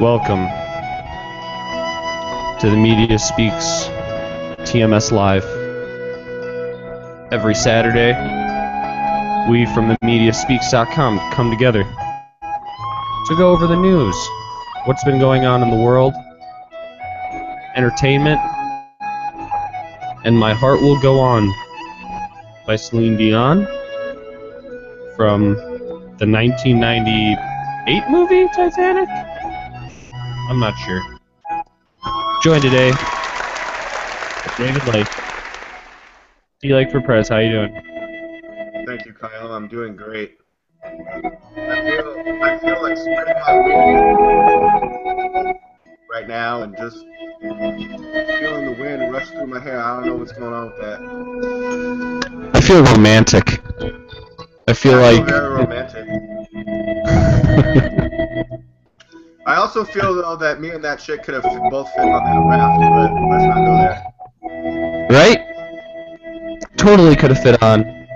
Welcome to the Media Speaks TMS Live. Every Saturday, we from the MediaSpeaks.com come together to go over the news, what's been going on in the world, entertainment, and My Heart Will Go On by Celine Dion from the 1998 movie Titanic? I'm not sure. Joined today with David Lake. DLAKE for PREZ, how you doing? Thank you, Kyle. I'm doing great. I feel like spreading my wings right now and just feeling the wind rush through my hair. I don't know what's going on with that. I feel romantic. I feel like very romantic. I also feel though that me and that chick could have both fit on that raft, but let's not go there. Right? Totally could have fit on.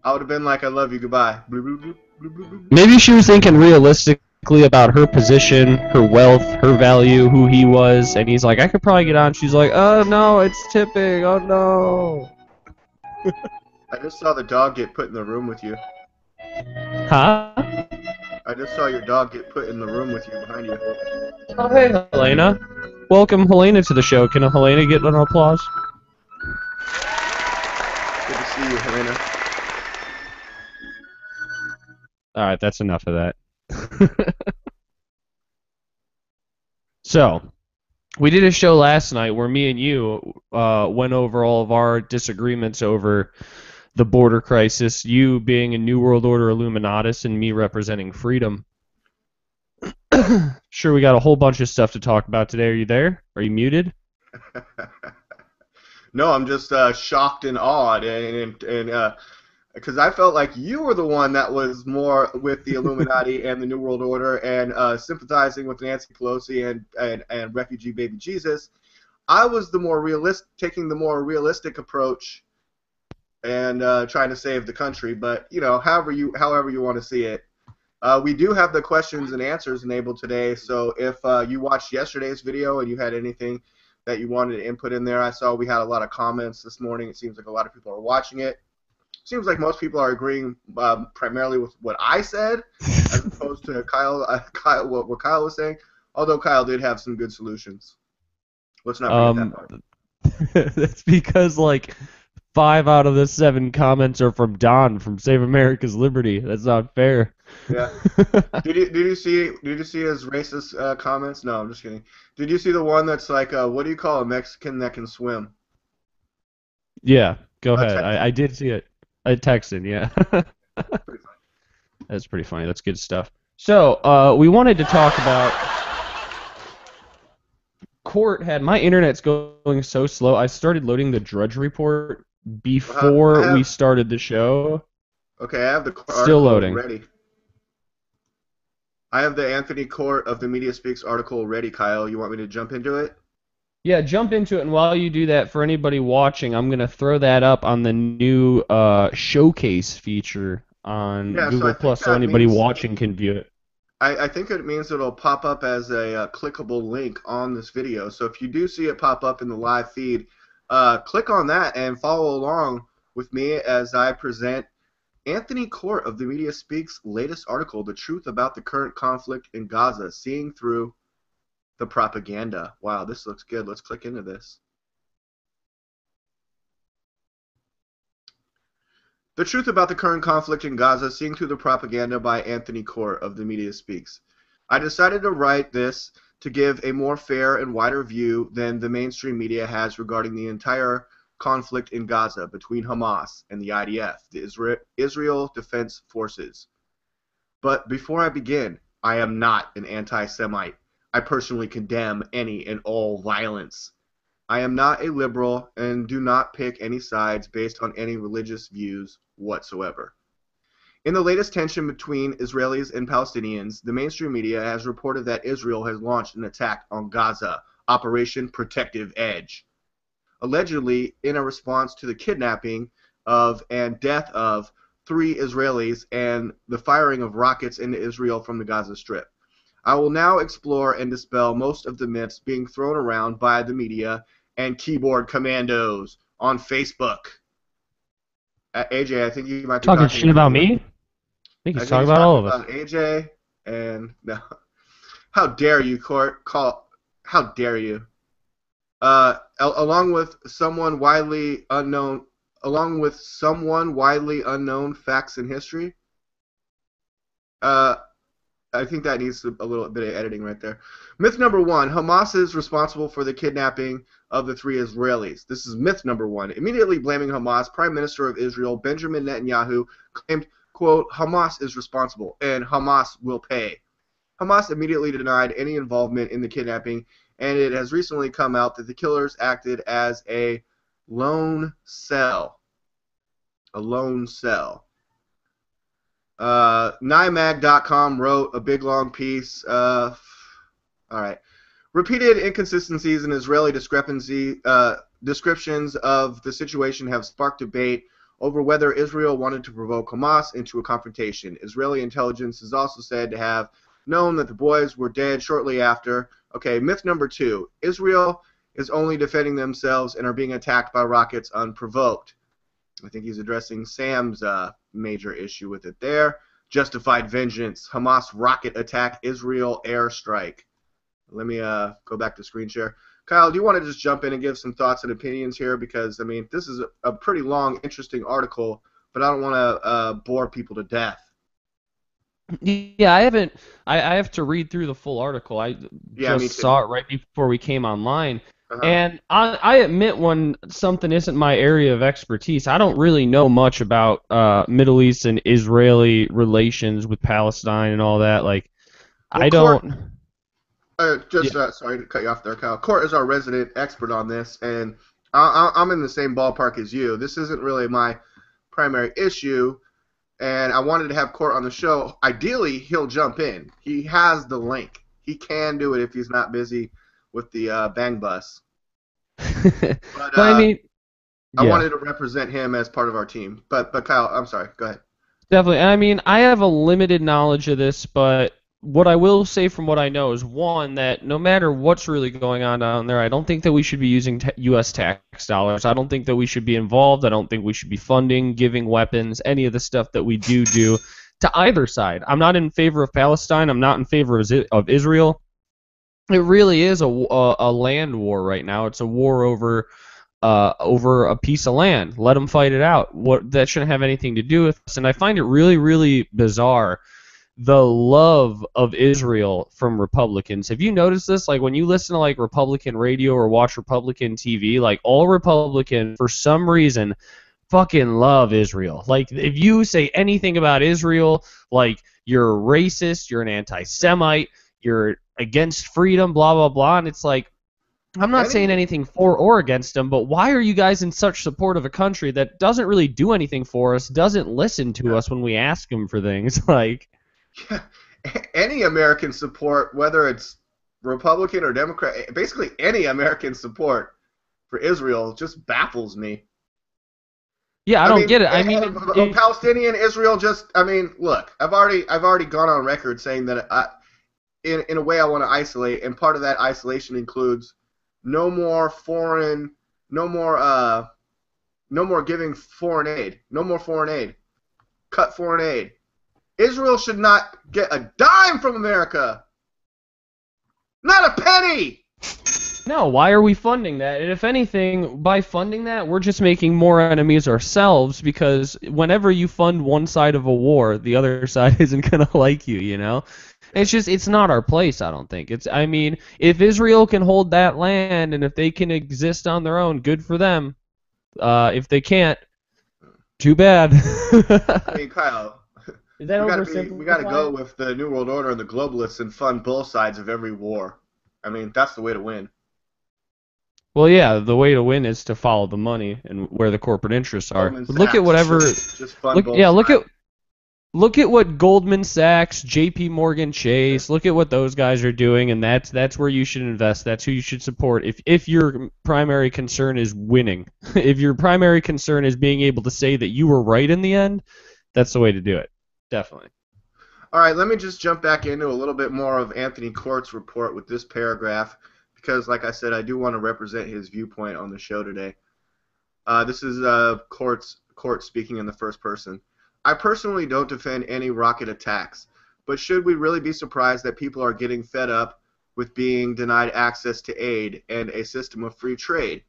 I would have been like, I love you, goodbye. Bloop, bloop, bloop, bloop, bloop, bloop. Maybe she was thinking realistically about her position, her wealth, her value, who he was, and he's like, I could probably get on. She's like, oh no, it's tipping, oh no. I just saw the dog get put in the room with you. Huh? I just saw your dog get put in the room with you behind you. Oh hey, Helena. Welcome Helena to the show. Can Helena get an applause? Good to see you, Helena. Alright, that's enough of that. So, we did a show last night where me and you went over all of our disagreements over the border crisis, you being a New World Order Illuminatus and me representing freedom. Sure, we got a whole bunch of stuff to talk about today. Are you there? Are you muted? No, I'm just shocked and awed, and because I felt like you were the one that was more with the Illuminati and the New World Order and sympathizing with Nancy Pelosi and refugee baby Jesus. I was the more taking the more realistic approach and trying to save the country. But you know, however you want to see it. We do have the questions and answers enabled today, so if you watched yesterday's video and you had anything that you wanted to input in there, I saw we had a lot of comments this morning. It seems like a lot of people are watching it. Seems like most people are agreeing primarily with what I said, as opposed to what Kyle was saying. Although Kyle did have some good solutions. Let's not forget that part. That's because like 5 out of the 7 comments are from Don from Save America's Liberty. That's not fair. Yeah. Did you see his racist comments? No, I'm just kidding. Did you see the one that's like, what do you call a Mexican that can swim? Yeah, go ahead. I did see it. I texted, yeah. Pretty funny. That's pretty funny. That's good stuff. So, we wanted to talk about Kort had my internet's going so slow. I started loading the Drudge Report before we started the show. Okay, I have the still loading. Ready. I have the Anthony Kort of the Media Speaks article ready, Kyle. You want me to jump into it? Yeah, jump into it, and while you do that, for anybody watching, I'm going to throw that up on the new showcase feature on Google Plus, so anybody watching can view it. I think it means it'll pop up as a clickable link on this video. So if you do see it pop up in the live feed, click on that and follow along with me as I present Anthony Kort of the Media Speaks' latest article, The Truth About the Current Conflict in Gaza, Seeing Through the Propaganda. Wow, this looks good. Let's click into this. The Truth About the Current Conflict in Gaza, Seeing Through the Propaganda by Anthony Kort of the Media Speaks. I decided to write this to give a more fair and wider view than the mainstream media has regarding the entire conflict in Gaza between Hamas and the IDF, the Israel Defense Forces. But before I begin, I am not an anti-Semite. I personally condemn any and all violence. I am not a liberal and do not pick any sides based on any religious views whatsoever. In the latest tension between Israelis and Palestinians, the mainstream media has reported that Israel has launched an attack on Gaza, Operation Protective Edge, allegedly in a response to the kidnapping of and death of 3 Israelis and the firing of rockets into Israel from the Gaza Strip. I will now explore and dispel most of the myths being thrown around by the media and keyboard commandos on Facebook. AJ, I think you might be Talking talking shit about about me. me? I think I he's think talking he's about all talking of us. about AJ, and no. How dare you, Kort? How dare you? Along with someone widely unknown, facts in history. Uh, I think that needs a little bit of editing right there. Myth number one: Hamas is responsible for the kidnapping of the 3 Israelis. This is myth number one. Immediately blaming Hamas, Prime Minister of Israel Benjamin Netanyahu claimed, quote, "Hamas is responsible and Hamas will pay." Hamas immediately denied any involvement in the kidnapping, and it has recently come out that the killers acted as a lone cell. A lone cell. NYMAG.com wrote a big long piece. All right. Repeated inconsistencies in Israeli descriptions of the situation have sparked debate over whether Israel wanted to provoke Hamas into a confrontation. Israeli intelligence is also said to have known that the boys were dead shortly after. Okay, myth number two. Israel is only defending themselves and are being attacked by rockets unprovoked. I think he's addressing Sam's major issue with it there. Justified vengeance. Hamas rocket attack. Israel airstrike. Let me go back to screen share. Kyle, do you want to just jump in and give some thoughts and opinions here? Because, I mean, this is a pretty long, interesting article, but I don't want to bore people to death. Yeah, I haven't. I have to read through the full article. I Yeah, me just too. saw it right before we came online. Uh-huh. And I admit when something isn't my area of expertise, I don't really know much about Middle East and Israeli relations with Palestine and all that. Like, Well, I Kort, don't. Yeah. sorry to cut you off there, Kyle. Kort is our resident expert on this, and I'm in the same ballpark as you. This isn't really my primary issue, and I wanted to have Kort on the show. Ideally, he'll jump in. He has the link. He can do it if he's not busy with the bang bus. But But I mean, I yeah. wanted to represent him as part of our team. But Kyle, I'm sorry. Go ahead. Definitely. I mean, I have a limited knowledge of this, but what I will say from what I know is one, that no matter what's really going on down there, I don't think that we should be using U.S. tax dollars. I don't think that we should be involved. I don't think we should be funding, giving weapons, any of the stuff that we do to either side. I'm not in favor of Palestine. I'm not in favor of Israel. It really is a land war right now. It's a war over a piece of land. Let them fight it out. That shouldn't have anything to do with us. And I find it really, really bizarre, the love of Israel from Republicans. Have you noticed this? Like when you listen to like Republican radio or watch Republican TV, like all Republicans for some reason fucking love Israel. Like if you say anything about Israel, like you're a racist, you're an anti-Semite, you're against freedom, blah blah blah, and it's like I'm not saying Any anything for or against them, but why are you guys in such support of a country that doesn't really do anything for us, doesn't listen to us when we ask them for things? Like, any American support, whether it's Republican or Democrat, basically any American support for Israel just baffles me. yeah, I I don't mean, get it. I mean, Palestinian Israel just. I mean, look, I've already gone on record saying that in a way I want to isolate, and part of that isolation includes no more foreign, no more giving foreign aid, no more foreign aid, cut foreign aid. Israel should not get a dime from America, not a penny. no, why are we funding that? And if anything, by funding that, we're just making more enemies ourselves because whenever you fund one side of a war, the other side isn't going to like you, you know? It's not our place, I don't think. I mean, if Israel can hold that land and if they can exist on their own, good for them. If they can't, too bad. I mean, Kyle, Is that we gotta go oversimplified? with the New World Order and the globalists and fund both sides of every war. I mean, that's the way to win. Well, yeah, the way to win is to follow the money and where the corporate interests are. Goldman But look at Sachs whatever. just fund Look, both yeah, sides. look at what Goldman Sachs, J.P. Morgan Chase, look at what those guys are doing, and that's where you should invest. That's who you should support. If your primary concern is winning, if your primary concern is being able to say that you were right in the end, that's the way to do it. Definitely. All right, let me just jump back into a little bit more of Anthony Kort's report with this paragraph because, like I said, I do want to represent his viewpoint on the show today. This is Kort speaking in the first person. I personally don't defend any rocket attacks, but should we really be surprised that people are getting fed up with being denied access to aid and a system of free trade?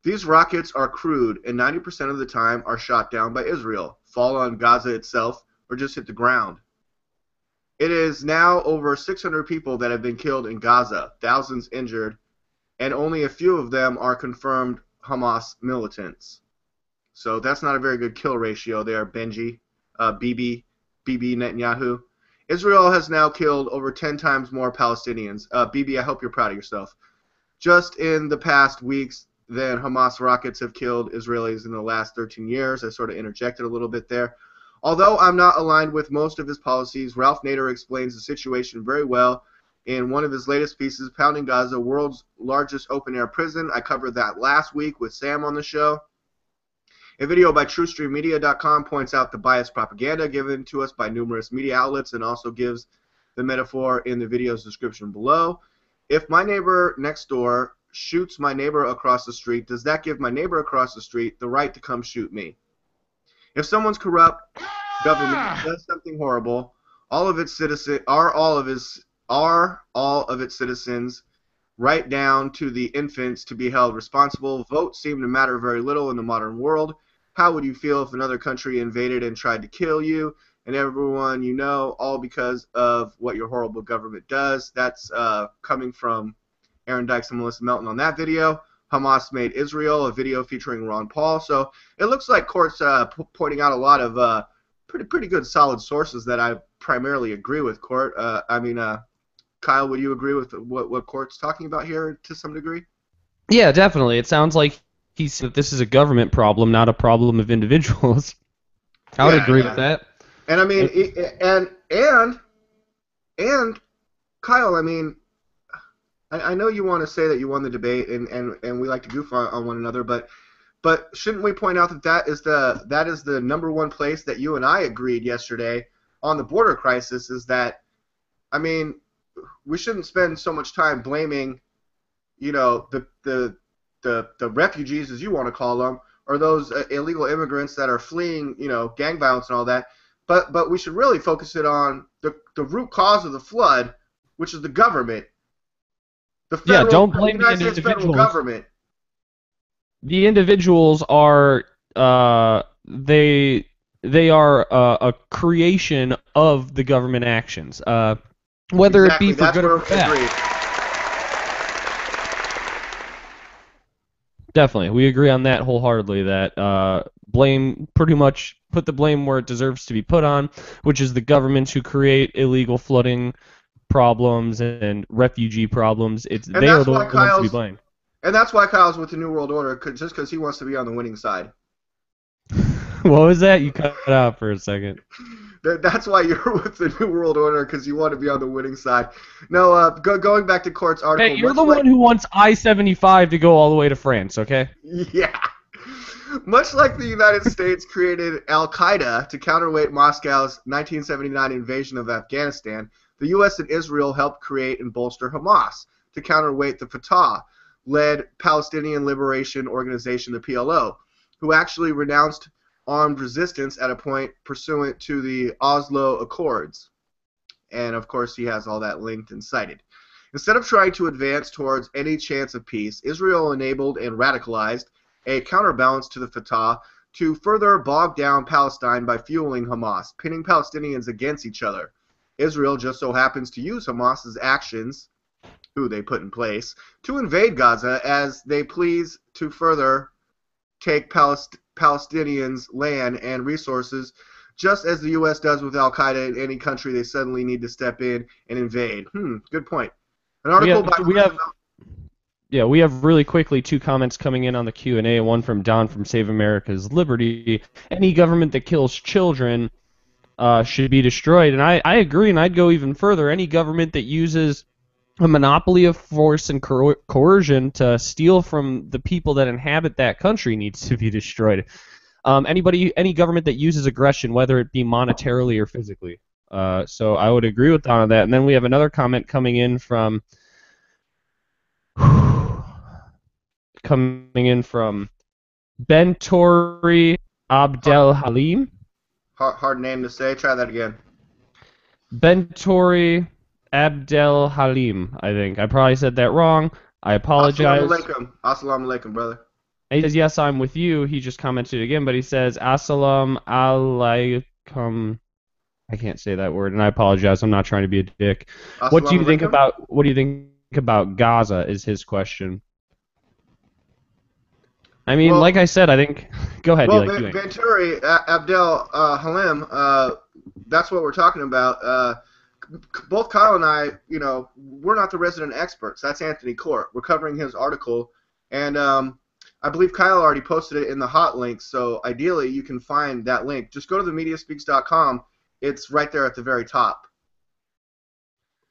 These rockets are crude and 90% of the time are shot down by Israel, fall on Gaza itself, or just hit the ground. It is now over 600 people that have been killed in Gaza, thousands injured, and only a few of them are confirmed Hamas militants. So that's not a very good kill ratio there, Bibi Netanyahu. Israel has now killed over 10 times more Palestinians. Bibi, I hope you're proud of yourself. Just in the past weeks, than Hamas rockets have killed Israelis in the last 13 years. I sort of interjected a little bit there. Although I'm not aligned with most of his policies, Ralph Nader explains the situation very well in one of his latest pieces, Pounding Gaza, World's Largest Open-Air Prison. I covered that last week with Sam on the show. A video by TrueStreamMedia.com points out the biased propaganda given to us by numerous media outlets and also gives the metaphor in the video's description below. If my neighbor next door shoots my neighbor across the street, does that give my neighbor across the street the right to come shoot me? If someone's corrupt government does something horrible, all of its citizens are all of its citizens, right down to the infants, to be held responsible. Votes seem to matter very little in the modern world. How would you feel if another country invaded and tried to kill you and everyone you know, all because of what your horrible government does? That's coming from Aaron Dykes and Melissa Melton on that video. Hamas Made Israel, a video featuring Ron Paul. So it looks like Kort's pointing out a lot of pretty good solid sources that I primarily agree with, Kort. Kyle, would you agree with what Kort's talking about here to some degree? Yeah, definitely. It sounds like he said that this is a government problem, not a problem of individuals. I would agree with that. And I mean, and Kyle, I mean, I know you want to say that you won the debate and we like to goof on one another, but shouldn't we point out that that is the number one place that you and I agreed yesterday on the border crisis? Is that, I mean, we shouldn't spend so much time blaming, you know, the refugees, as you want to call them, or those illegal immigrants that are fleeing, you know, gang violence and all that. But we should really focus it on the root cause of the flood, which is the government. Don't blame the individuals. Federal government. The individuals are they are a creation of the government actions, whether it be for good or bad. Definitely, we agree on that wholeheartedly. That blame, pretty much put the blame where it deserves to be put on, which is the governments who create illegal flooding problems and refugee problems. They are the ones to be blamed. And that's why Kyle's with the New World Order, just because he wants to be on the winning side. What was that? You cut out for a second. That's why you're with the New World Order, because you want to be on the winning side. No, going back to Kort's article. Hey, you're the one who wants I-75 to go all the way to France, okay? Yeah. Much like the United States created Al-Qaeda to counterweight Moscow's 1979 invasion of Afghanistan, the U.S. and Israel helped create and bolster Hamas to counterweight the Fatah-led Palestinian Liberation Organization, the PLO, who actually renounced armed resistance at a point pursuant to the Oslo Accords. And, of course, he has all that linked and cited. Instead of trying to advance towards any chance of peace, Israel enabled and radicalized a counterbalance to the Fatah to further bog down Palestine by fueling Hamas, pitting Palestinians against each other. Israel just so happens to use Hamas's actions, who they put in place, to invade Gaza as they please to further take Palestinians' land and resources, just as the U.S. does with Al-Qaeda in any country they suddenly need to step in and invade. Good point. An article we have really quickly two comments coming in on the Q&A, one from Don from Save America's Liberty. Any government that kills children should be destroyed. And I agree, and I'd go even further. Any government that uses a monopoly of force and coercion to steal from the people that inhabit that country needs to be destroyed. Any government that uses aggression, whether it be monetarily or physically. So I would agree with Don on that. And then we have another comment coming in from Bentori Hard, Abdel Halim. hard name to say. Try that again. Bentori Abdel Halim, I think. I probably said that wrong. I Assalamu apologize. alaikum. Assalamu alaikum, brother. And he says, yes, I'm with you. He just commented again, but he says, Assalam alaikum. I can't say that word, and I apologize. I'm not trying to be a dick. What do Assalamu you think alaikum. about Gaza is his question. I mean, Well, like I said, I think go ahead, well, you ain't. Venturi, Abdel Halim, that's what we're talking about. Both Kyle and I, we're not the resident experts. That's Anthony Kort. We're covering his article, and I believe Kyle already posted it in the hot link. So ideally, you can find that link. Just go to themediaspeaks.com. It's right there at the very top.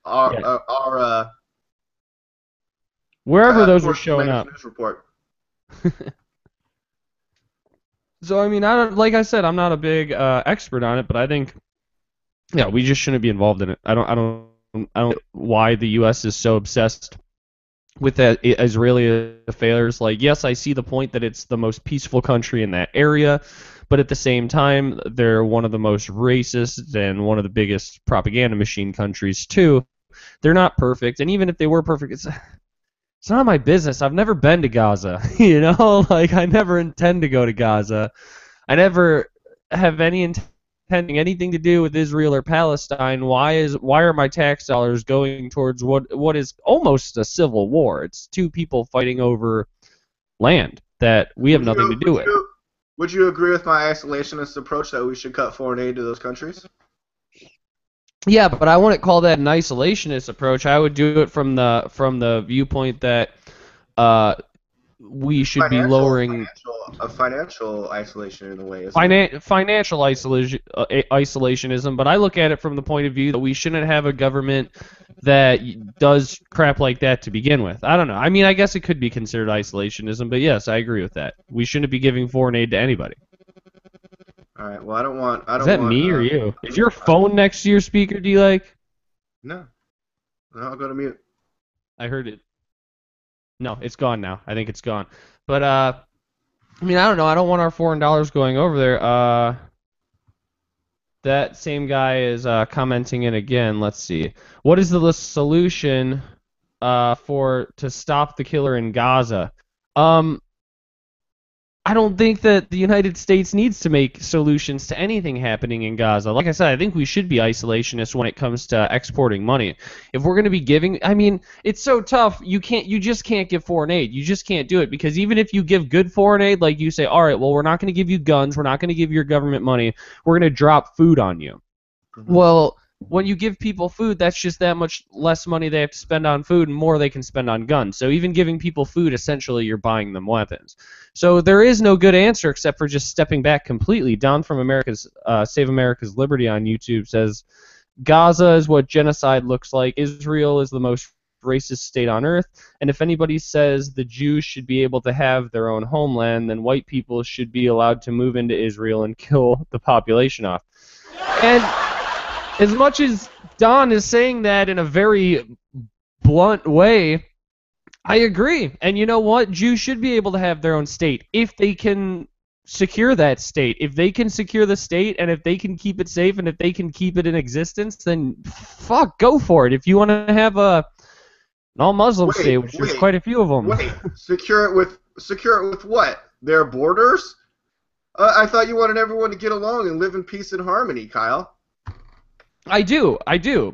Yeah. Our Wherever those are Kort's showing latest up. news report. So I mean, I don't, like I said, I'm not a big expert on it, but I think, yeah, we just shouldn't be involved in it. I don't why the U.S. is so obsessed with that Israeli affairs. Like, yes, I see the point that it's the most peaceful country in that area, but at the same time, they're one of the most racist and one of the biggest propaganda machine countries too. They're not perfect, and even if they were perfect, it's none of my business. I've never been to Gaza, Like, I never intend to go to Gaza. I never have any intending anything to do with Israel or Palestine. Why are my tax dollars going towards what is almost a civil war? It's two people fighting over land that we have Would nothing to you do would with. you would you agree with my isolationist approach that we should cut foreign aid to those countries? Yeah, but I wouldn't call that an isolationist approach. I would do it from the viewpoint that we should be lowering Financial isolation in a way, isn't it? financial isolationism, but I look at it from the point of view that we shouldn't have a government that does crap like that to begin with. I don't know. I mean, I guess it could be considered isolationism, but yes, I agree with that. We shouldn't be giving foreign aid to anybody. All right. Well, I don't want. I Is don't that want. me or you? Is your phone next to your speaker, D-Like? No. No, I'll go to mute. I heard it. No, it's gone now. I think it's gone. But I mean, I don't know. I don't want our foreign dollars going over there. That same guy is commenting in again. Let's see. What is the solution to stop the killer in Gaza? I don't think that the United States needs to make solutions to anything happening in Gaza. Like I said, I think we should be isolationists when it comes to exporting money. If we're going to be giving, I mean, it's so tough. You just can't give foreign aid. You just can't do it because even if you give good foreign aid, like you say, all right, well, we're not going to give you guns, we're not going to give your government money, we're going to drop food on you. Mm-hmm. Well, when you give people food, that's just that much less money they have to spend on food and more they can spend on guns. So even giving people food, essentially you're buying them weapons. So there is no good answer except for just stepping back completely. Don from Save America's Liberty on YouTube says, Gaza is what genocide looks like. Israel is the most racist state on earth. And if anybody says the Jews should be able to have their own homeland, then white people should be allowed to move into Israel and kill the population off. And as much as Don is saying that in a very blunt way, I agree. And you know what? Jews should be able to have their own state if they can secure that state. If they can secure the state and if they can keep it safe and if they can keep it in existence, then fuck, go for it. If you want to have an all-Muslim state, which there's quite a few of them. Wait, secure it with what? Their borders? I thought you wanted everyone to get along and live in peace and harmony, Kyle. I do,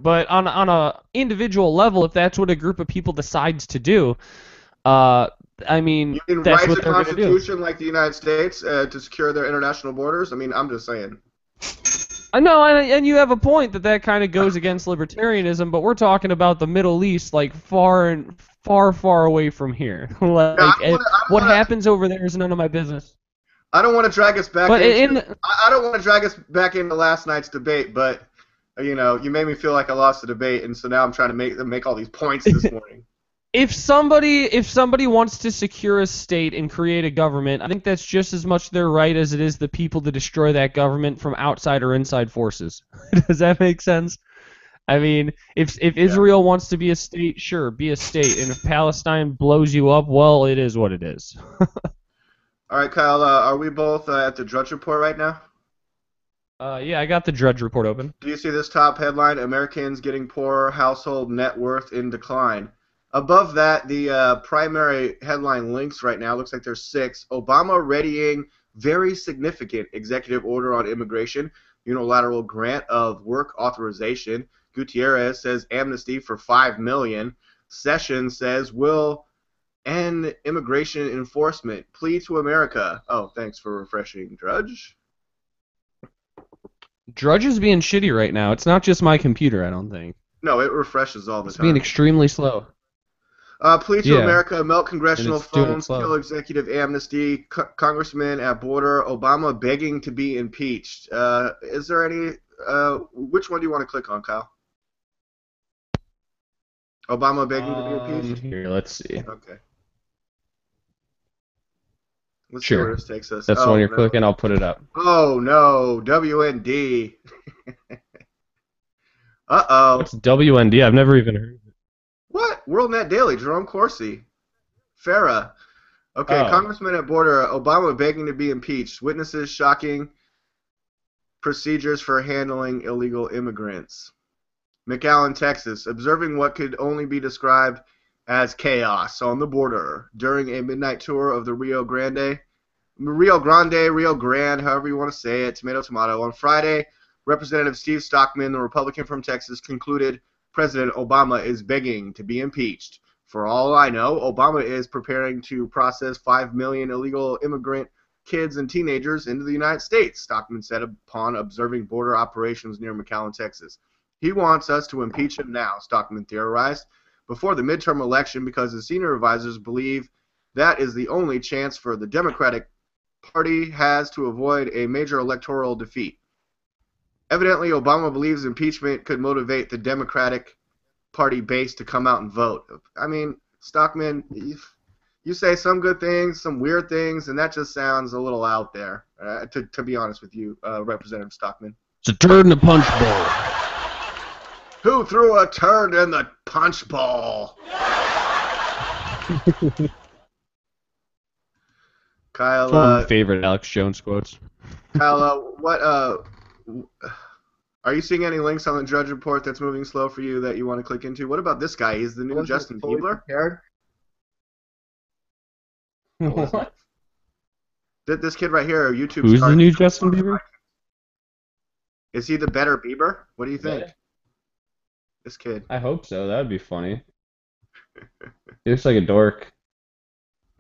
but on a individual level, if that's what a group of people decides to do, I mean, you can that's write what a they're going to do. constitution like the United States to secure their international borders. I mean, I'm just saying. I know, and you have a point that kind of goes against libertarianism, but we're talking about the Middle East, like far away from here. What happens over there is none of my business. I don't want to drag us back. But I don't want to drag us back into last night's debate, but. You made me feel like I lost the debate, and so now I'm trying to make all these points this morning. if somebody wants to secure a state and create a government, I think that's just as much their right as it is the people to destroy that government from outside or inside forces. Does that make sense? I mean, if Yeah. Israel wants to be a state, sure, be a state, and if Palestine blows you up, well, it is what it is. All right, Kyle. Are we both at the Drudge Report right now? Yeah, I got the Drudge Report open. Do you see this top headline? Americans getting poorer, household net worth in decline. Above that, the primary headline links right now looks like there's 6. Obama readying very significant executive order on immigration, unilateral grant of work authorization. Gutierrez says amnesty for 5 million. Sessions says will end immigration enforcement. Plea to America. Oh, thanks for refreshing, Drudge. Drudge is being shitty right now. It's not just my computer, I don't think. No, it refreshes all the It's being time. extremely slow. Plea to Yeah, America, melt and congressional it's doing it phones, slow. kill executive amnesty, congressman at border, Obama begging to be impeached. Is there any, which one do you want to click on, Kyle? Obama begging to be impeached? Here, let's see. Okay. Let's see where Sure. this takes us. That's the one Oh, you're no. clicking. I'll put it up. Oh, no. WND. Uh-oh. What's WND? I've never even heard of it. What? WorldNet Daily, Jerome Corsi. Farah. Okay, Oh. Congressman at border, Obama begging to be impeached. Witnesses shocking procedures for handling illegal immigrants. McAllen, Texas, observing what could only be described as chaos on the border during a midnight tour of the Rio Grande, however you want to say it, tomato, tomato. On Friday, Representative Steve Stockman, the Republican from Texas, concluded President Obama is begging to be impeached. For all I know, Obama is preparing to process 5 million illegal immigrant kids and teenagers into the United States, Stockman said upon observing border operations near McAllen, Texas. He wants us to impeach him now, Stockman theorized, before the midterm election because his senior advisors believe that is the only chance for the Democratic Party has to avoid a major electoral defeat. Evidently, Obama believes impeachment could motivate the Democratic Party base to come out and vote. I mean, Stockman, you say some good things, some weird things, and that just sounds a little out there, to be honest with you, Representative Stockman. It's a turd in the punch bowl. Who threw a turd in the punch bowl? Kyle, It's one of my favorite Alex Jones quotes. Kyle, what, are you seeing any links on the Drudge Report that's moving slow for you that you want to click into? What about this guy? He's the new Justin Bieber? What? This kid right here, YouTube Who's star. the new Justin Bieber? Is he the better Bieber? What do you think? Yeah. This kid. I hope so. That would be funny. He looks like a dork.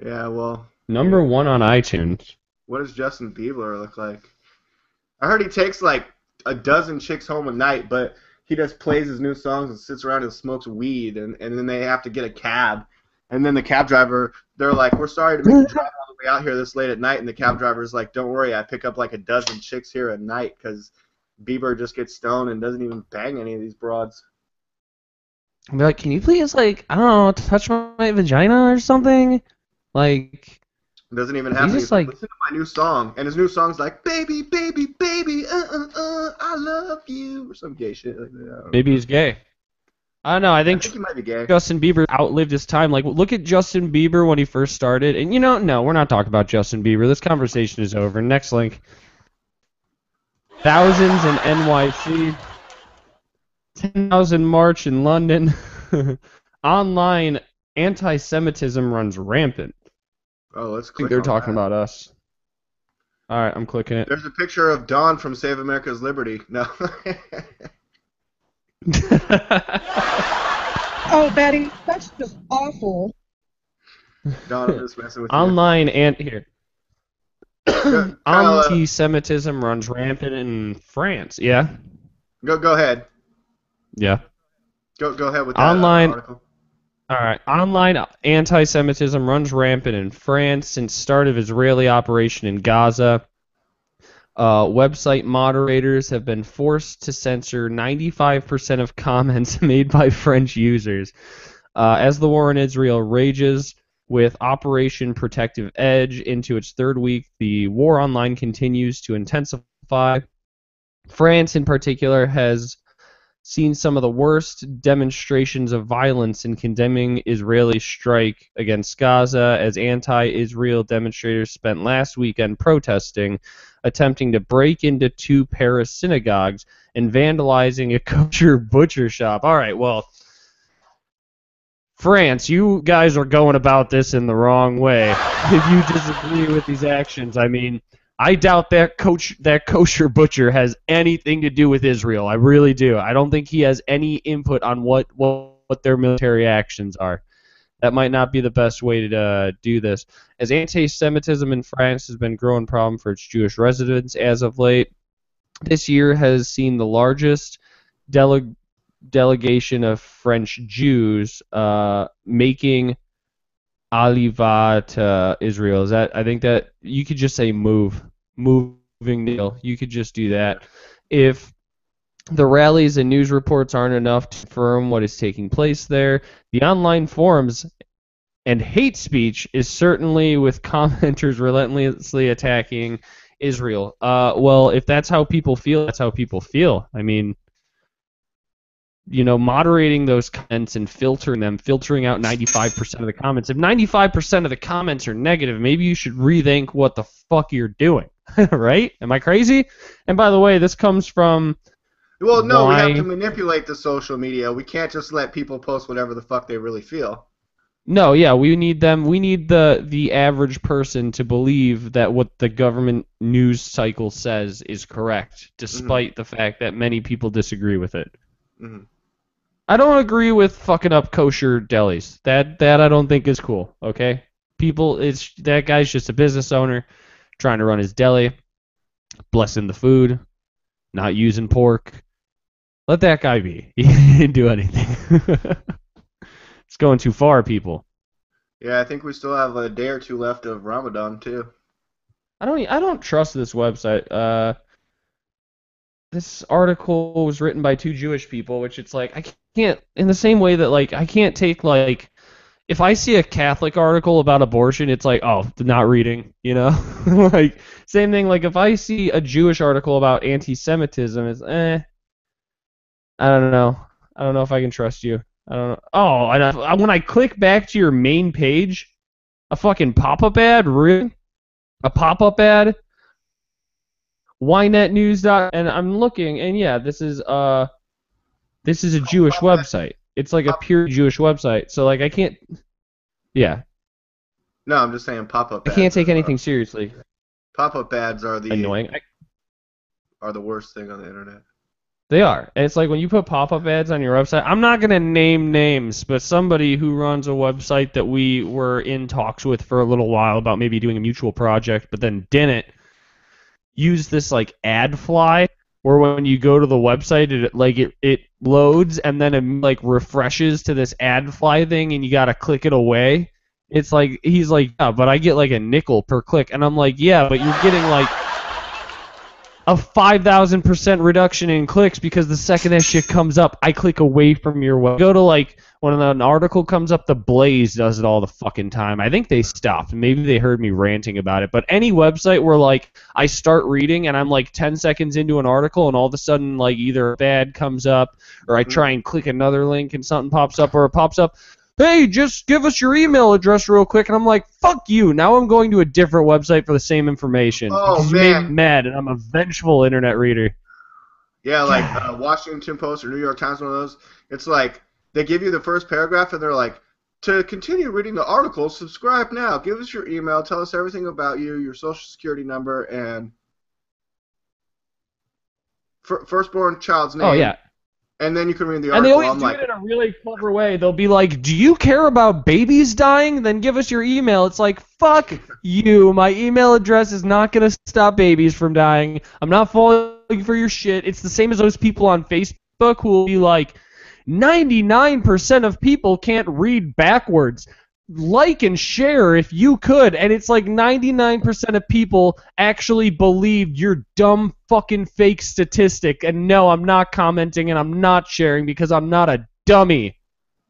Yeah, well, Number 1 on iTunes. what does Justin Bieber look like? I heard he takes like a dozen chicks home a night, but he just plays his new songs and sits around and smokes weed, and then they have to get a cab. And then the cab driver, they're like, we're sorry to make you drive all the way out here this late at night. And the cab driver's like, don't worry, I pick up like a dozen chicks here at night because Bieber just gets stoned and doesn't even bang any of these broads. I'd be like, can you please, like, I don't know, touch my vagina or something? Like, Doesn't even have he's to. just like, Listen to my new song. And his new song's like, baby, baby, baby, I love you. Or some gay shit like that. maybe he's gay. I don't know. I I think think he might be gay. Justin Bieber outlived his time. Like, look at Justin Bieber when he first started. And, you know, no, we're not talking about Justin Bieber. This conversation is over. Next link. Thousands in NYC. 10,000 march in London. Online anti-Semitism runs rampant. Oh, let's I think click they're on talking that. about us. All right, I'm clicking it. There's a picture of Dawn from Save America's Liberty. No. Oh, Betty, that's just awful. Dawn, I'm just messing with you. Online and here. Kyle, Anti-Semitism runs rampant in France. Yeah. go ahead. Yeah. Go ahead with that Online- article. All right. Online anti-Semitism runs rampant in France since start of Israeli operation in Gaza. Website moderators have been forced to censor 95% of comments made by French users. As the war in Israel rages with Operation Protective Edge into its third week, the war online continues to intensify. France, in particular, has seen some of the worst demonstrations of violence in condemning Israeli strike against Gaza, as anti-Israel demonstrators spent last weekend protesting, attempting to break into 2 Paris synagogues and vandalizing a kosher butcher shop. All right, well, France, you guys are going about this in the wrong way. If you disagree with these actions, I mean, I doubt that kosher butcher has anything to do with Israel. I really do. I don't think he has any input on what their military actions are. That might not be the best way to do this. As anti-Semitism in France has been a growing problem for its Jewish residents as of late, this year has seen the largest delegation of French Jews making Aliva to Israel. Is that? I think that you could just say moving deal. You could just do that. If the rallies and news reports aren't enough to confirm what is taking place there, the online forums and hate speech is certainly, with commenters relentlessly attacking Israel. Well, if that's how people feel, that's how people feel. I mean, moderating those comments and filtering out 95% of the comments. If 95% of the comments are negative, maybe you should rethink what the fuck you're doing, right? Am I crazy? And by the way, this comes from... Well, no, we have to manipulate the social media. We can't just let people post whatever the fuck they really feel. No, yeah, we need them. We need the average person to believe that what the government news cycle says is correct, despite the fact that many people disagree with it. Mm-hmm. I don't agree with fucking up kosher delis. That I don't think is cool. Okay, that guy's just a business owner trying to run his deli, blessing the food, not using pork. Let that guy be. He didn't do anything. It's going too far, people. Yeah, I think we still have a day or two left of Ramadan too. I don't trust this website. This article was written by 2 Jewish people, which it's like, I can't, in the same way that, like, I can't take, like, if I see a Catholic article about abortion, it's like, oh, not reading, Like, same thing, like, if I see a Jewish article about anti-Semitism, it's, I don't know. I don't know if I can trust you. I don't know. Oh, and when I click back to your main page, a fucking pop-up ad? Really? A pop-up ad? Ynet News. And I'm looking, and yeah, this is a Jewish website. It's like a pure Jewish website. So like I can't. Yeah. No, I'm just saying pop-up ads. I can't take anything seriously. Pop-up ads are annoying. Are the worst thing on the internet. They are. And it's like when you put pop-up ads on your website, I'm not going to name names, but somebody who runs a website that we were in talks with for a little while about maybe doing a mutual project, but then didn't, use this like ad fly where when you go to the website it loads and then it like refreshes to this ad fly thing and you got to click it away. It's like he's like, yeah, but I get like a nickel per click, and I'm like, yeah, but you're getting like a 5,000% reduction in clicks because the second that shit comes up, I click away from your web. Go to like when an article comes up, the Blaze does it all the fucking time. I think they stopped. Maybe they heard me ranting about it. But any website where like I start reading and I'm like 10 seconds into an article and all of a sudden like either a ad comes up or I try and click another link and something pops up, or it pops up, hey, just give us your email address real quick. And I'm like, fuck you. Now I'm going to a different website for the same information. Oh, man. You made me mad, and I'm a vengeful internet reader. Yeah, like Washington Post or New York Times, one of those. It's like they give you the first paragraph, and they're like, to continue reading the article, subscribe now. Give us your email. Tell us everything about you, your social security number, and firstborn child's name. Oh, yeah. And then you can read the article. And they always do it in a really clever way. They'll be like, do you care about babies dying? Then give us your email. It's like, fuck you. My email address is not going to stop babies from dying. I'm not falling for your shit. It's the same as those people on Facebook who will be like, 99% of people can't read backwards. Like and share if you could. And it's like 99% of people actually believe your dumb fucking fake statistic. And no, I'm not commenting and I'm not sharing because I'm not a dummy.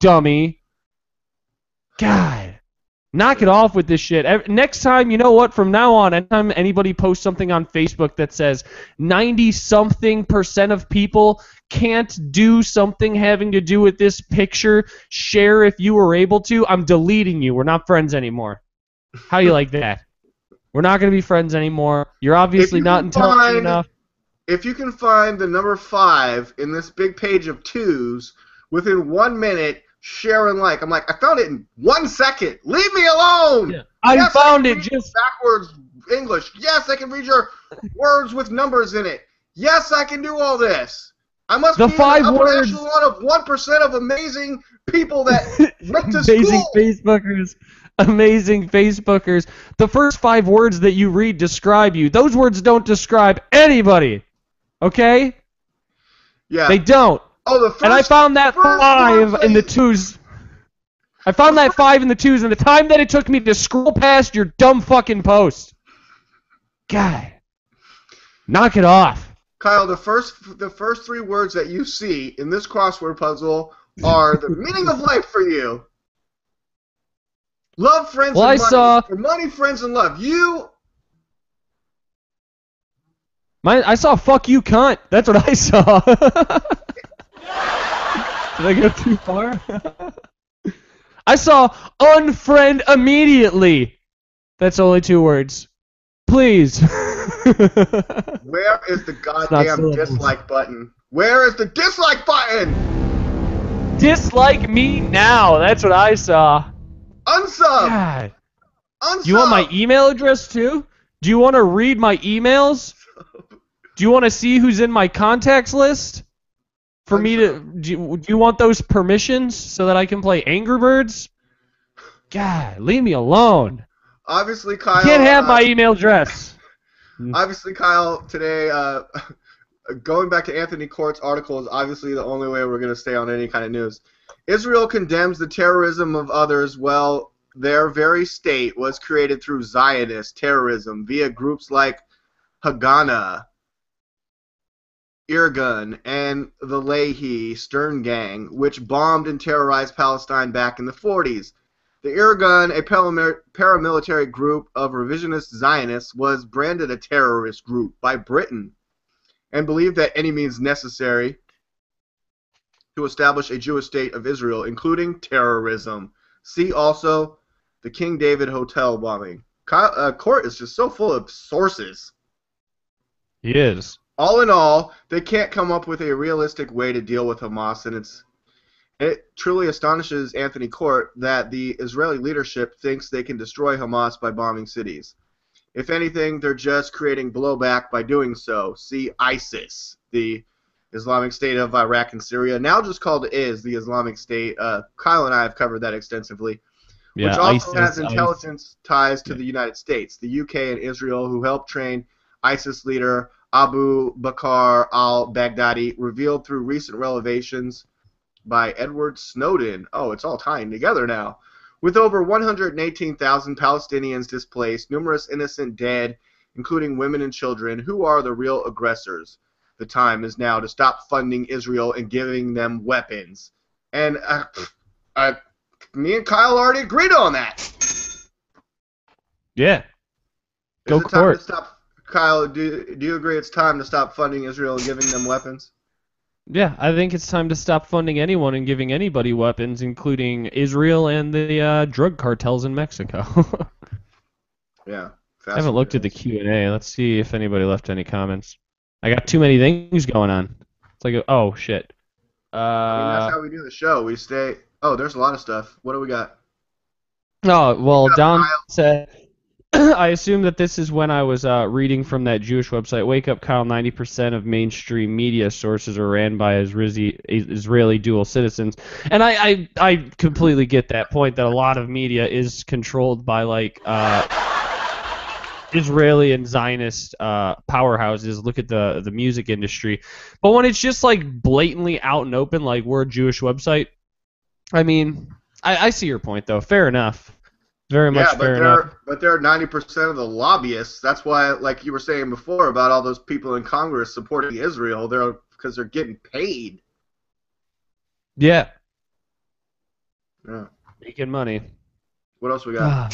Dummy. God. Knock it off with this shit. Next time, you know what? From now on, anytime anybody posts something on Facebook that says 90-something% of people can't do something having to do with this picture, share if you were able to, I'm deleting you. We're not friends anymore. How do you like that? We're not going to be friends anymore. You're obviously not intelligent enough. If you can find the number 5 in this big page of 2s within 1 minute, share and like. I'm like, I found it in 1 second. Leave me alone. Yeah. I found it just backwards English. Yes, I can read your words with numbers in it. Yes, I can do all this. I must be in the upper echelon of 1% of amazing people that went to amazing school. Facebookers. Amazing Facebookers. The first 5 words that you read describe you. Those words don't describe anybody. Okay? Yeah. They don't. Oh, the first, and I found that 5 in the 2s. I found that 5 in the 2s, and the time that it took me to scroll past your dumb fucking post. God. Knock it off. Kyle, the first 3 words that you see in this crossword puzzle are the meaning of life for you. Love, friends, and money. Or money, friends, and love. I saw fuck you, cunt. That's what I saw. Did I go too far? I saw unfriend immediately. That's only 2 words. Please. Where is the goddamn dislike button? Where is the dislike button? Dislike me now. That's what I saw. Unsub. God. Unsub. Do you want my email address too? Do you want to read my emails? Do you want to see who's in my contacts list? For me to... Do you want those permissions so that I can play Angry Birds? God, leave me alone. Obviously, Kyle... You can't have my email address. Obviously, Kyle, today, going back to Anthony Kort's article is obviously the only way we're going to stay on any kind of news. Israel condemns the terrorism of others while their very state was created through Zionist terrorism via groups like Haganah, Irgun, and the Leahy Stern Gang, which bombed and terrorized Palestine back in the 40s. The Irgun, a paramilitary group of revisionist Zionists, was branded a terrorist group by Britain and believed that any means necessary to establish a Jewish state of Israel, including terrorism. See also the King David Hotel bombing. Kort is just so full of sources. He is. All in all, they can't come up with a realistic way to deal with Hamas, and it truly astonishes Anthony Kort that the Israeli leadership thinks they can destroy Hamas by bombing cities. If anything, they're just creating blowback by doing so. See ISIS, the Islamic State of Iraq and Syria, now just called the Islamic State. Kyle and I have covered that extensively, which also has intelligence ties to the United States, the UK, and Israel, who helped train ISIS leader Abu Bakr al-Baghdadi, revealed through recent revelations by Edward Snowden. Oh, it's all tying together now. With over 118,000 Palestinians displaced, numerous innocent dead, including women and children, who are the real aggressors? The time is now to stop funding Israel and giving them weapons. And me and Kyle already agreed on that. Yeah. Go Kort. Kyle, do you agree it's time to stop funding Israel and giving them weapons? Yeah, I think it's time to stop funding anyone and giving anybody weapons, including Israel and the drug cartels in Mexico. Yeah. I haven't looked at the Q&A. Let's see if anybody left any comments. I got too many things going on. It's like, oh, shit. That's how we do the show. We stay... Oh, there's a lot of stuff. What do we got? Oh, well, Don said... I assume that this is when I was reading from that Jewish website, Wake Up Kyle, 90% of mainstream media sources are ran by Israeli dual citizens. And I completely get that point, that a lot of media is controlled by, like, Israeli and Zionist powerhouses. Look at the music industry. But when it's just, like, blatantly out and open, like, we're a Jewish website, I mean, I see your point, though. Fair enough. Very much fair enough. But they're 90% of the lobbyists. That's why, like you were saying before, about all those people in Congress supporting Israel, because they're getting paid. Yeah. Yeah. Making money. What else we got?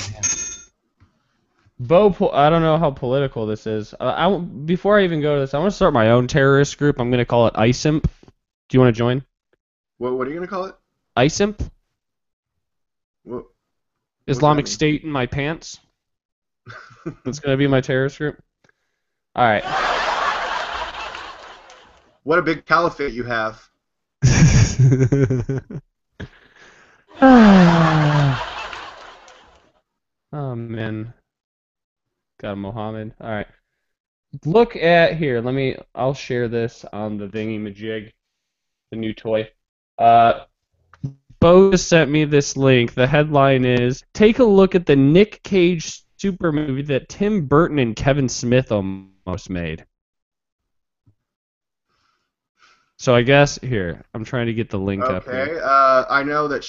I don't know how political this is. Before I even go to this, I want to start my own terrorist group. I'm going to call it ISIMP. Do you want to join? What are you gonna call it? ISIMP? What, what's that Islamic mean? State in my pants. That's going to be my terrorist group. All right. What a big caliphate you have. Oh, man. Got Mohammed. All right. Look at here. I'll share this on the thingy majig, the new toy. Bo just sent me this link. The headline is, take a look at the Nick Cage super movie that Tim Burton and Kevin Smith almost made. So I guess, here, I'm trying to get the link up Okay. here. I know that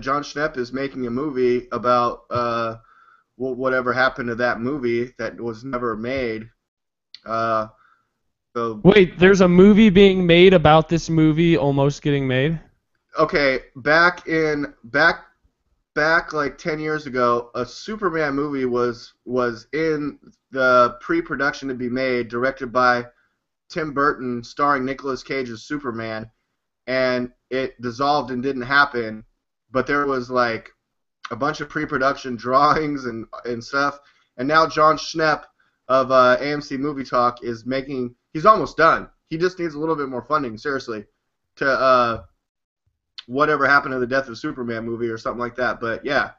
John Schnepp is making a movie about whatever happened to that movie that was never made. So Wait, there's a movie being made about this movie almost getting made? okay, back like 10 years ago, a Superman movie was in the pre-production to be made, directed by Tim Burton, starring Nicolas Cage as Superman, and it dissolved and didn't happen. But there was like a bunch of pre-production drawings and stuff, and now John Schnepp of AMC Movie Talk is making. He's almost done. He just needs a little bit more funding, seriously, to whatever happened to the Death of Superman movie or something like that. But yeah.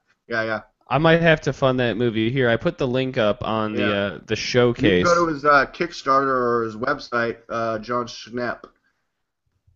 I might have to fund that movie. Here, I put the link up on Yeah. the You can showcase. go to his Kickstarter or his website, John Schnepp.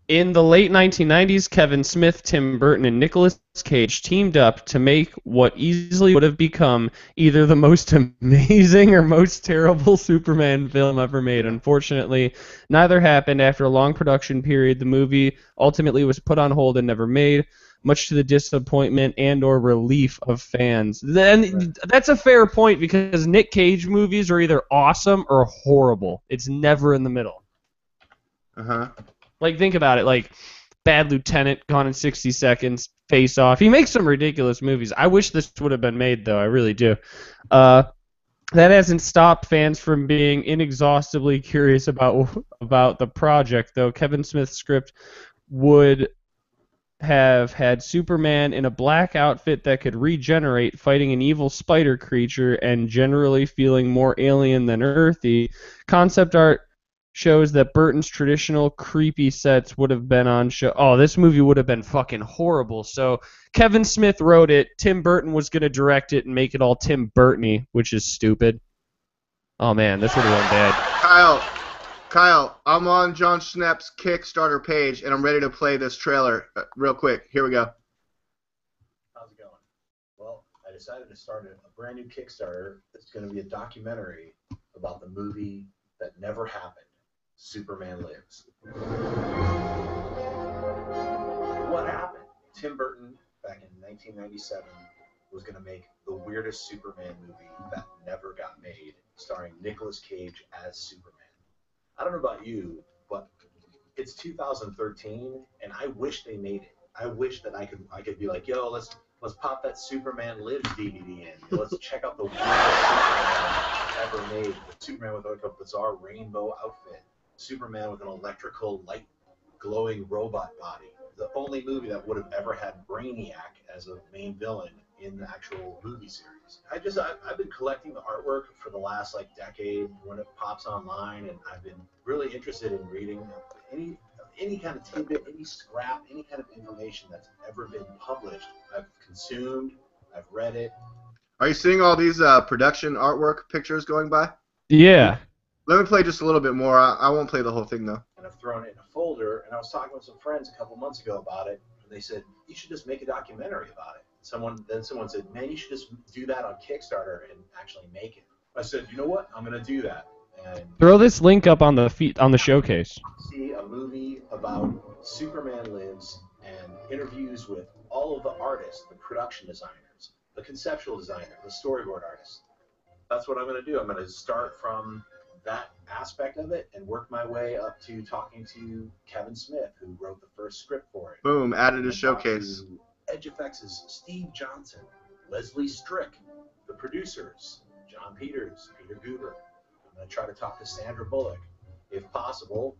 In the late 1990s, Kevin Smith, Tim Burton, and Nicolas Cage teamed up to make what easily would have become either the most amazing or most terrible Superman film ever made. Unfortunately, neither happened. After a long production period, the movie ultimately was put on hold and never made, much to the disappointment and/or relief of fans. Then that's a fair point because Nick Cage movies are either awesome or horrible. It's never in the middle. Uh-huh. Like, think about it. Like, Bad Lieutenant, Gone in 60 Seconds, Face Off. He makes some ridiculous movies. I wish this would have been made, though. I really do. That hasn't stopped fans from being inexhaustibly curious about the project, though. Kevin Smith's script would have had Superman in a black outfit that could regenerate, fighting an evil spider creature, and generally feeling more alien than earthy. Concept art shows that Burton's traditional creepy sets would have been on show. Oh, this movie would have been fucking horrible. So Kevin Smith wrote it. Tim Burton was going to direct it and make it all Tim Burton-y, which is stupid. Oh, man, this would have been bad. Kyle, I'm on John Schnepp's Kickstarter page, and I'm ready to play this trailer real quick. Here we go. How's it going? Well, I decided to start a brand new Kickstarter that's going to be a documentary about the movie that never happened, Superman Lives. What happened? Tim Burton, back in 1997, was going to make the weirdest Superman movie that never got made, starring Nicolas Cage as Superman. I don't know about you, but it's 2013, and I wish they made it. I wish that I could be like, yo, let's pop that Superman Lives DVD in. Let's check out the weirdest Superman ever made. The Superman with like a bizarre rainbow outfit. Superman with an electrical light glowing robot body. The only movie that would have ever had Brainiac as a main villain in the actual movie series. I've been collecting the artwork for the last like decade when it pops online, and I've been really interested in reading any kind of tidbit, any scrap, any kind of information that's ever been published. I've consumed, I've read it. Are you seeing all these production artwork pictures going by? Yeah. Let me play just a little bit more. I won't play the whole thing, though. And I've thrown it in a folder, and I was talking with some friends a couple months ago about it, and they said, you should just make a documentary about it. Someone said, man, you should just do that on Kickstarter and actually make it. I said, you know what? I'm going to do that. And Throw this link up on the showcase. see a movie about Superman Lives and interviews with all of the artists, the production designers, the conceptual designer, the storyboard artists. That's what I'm going to do. I'm going to start from that aspect of it and work my way up to talking to Kevin Smith, who wrote the first script for it. Boom, added a And talk showcase. to Edge Effects' Steve Johnson, Leslie Strick, the producers, John Peters, Peter Guber. I'm going to try to talk to Sandra Bullock. If possible,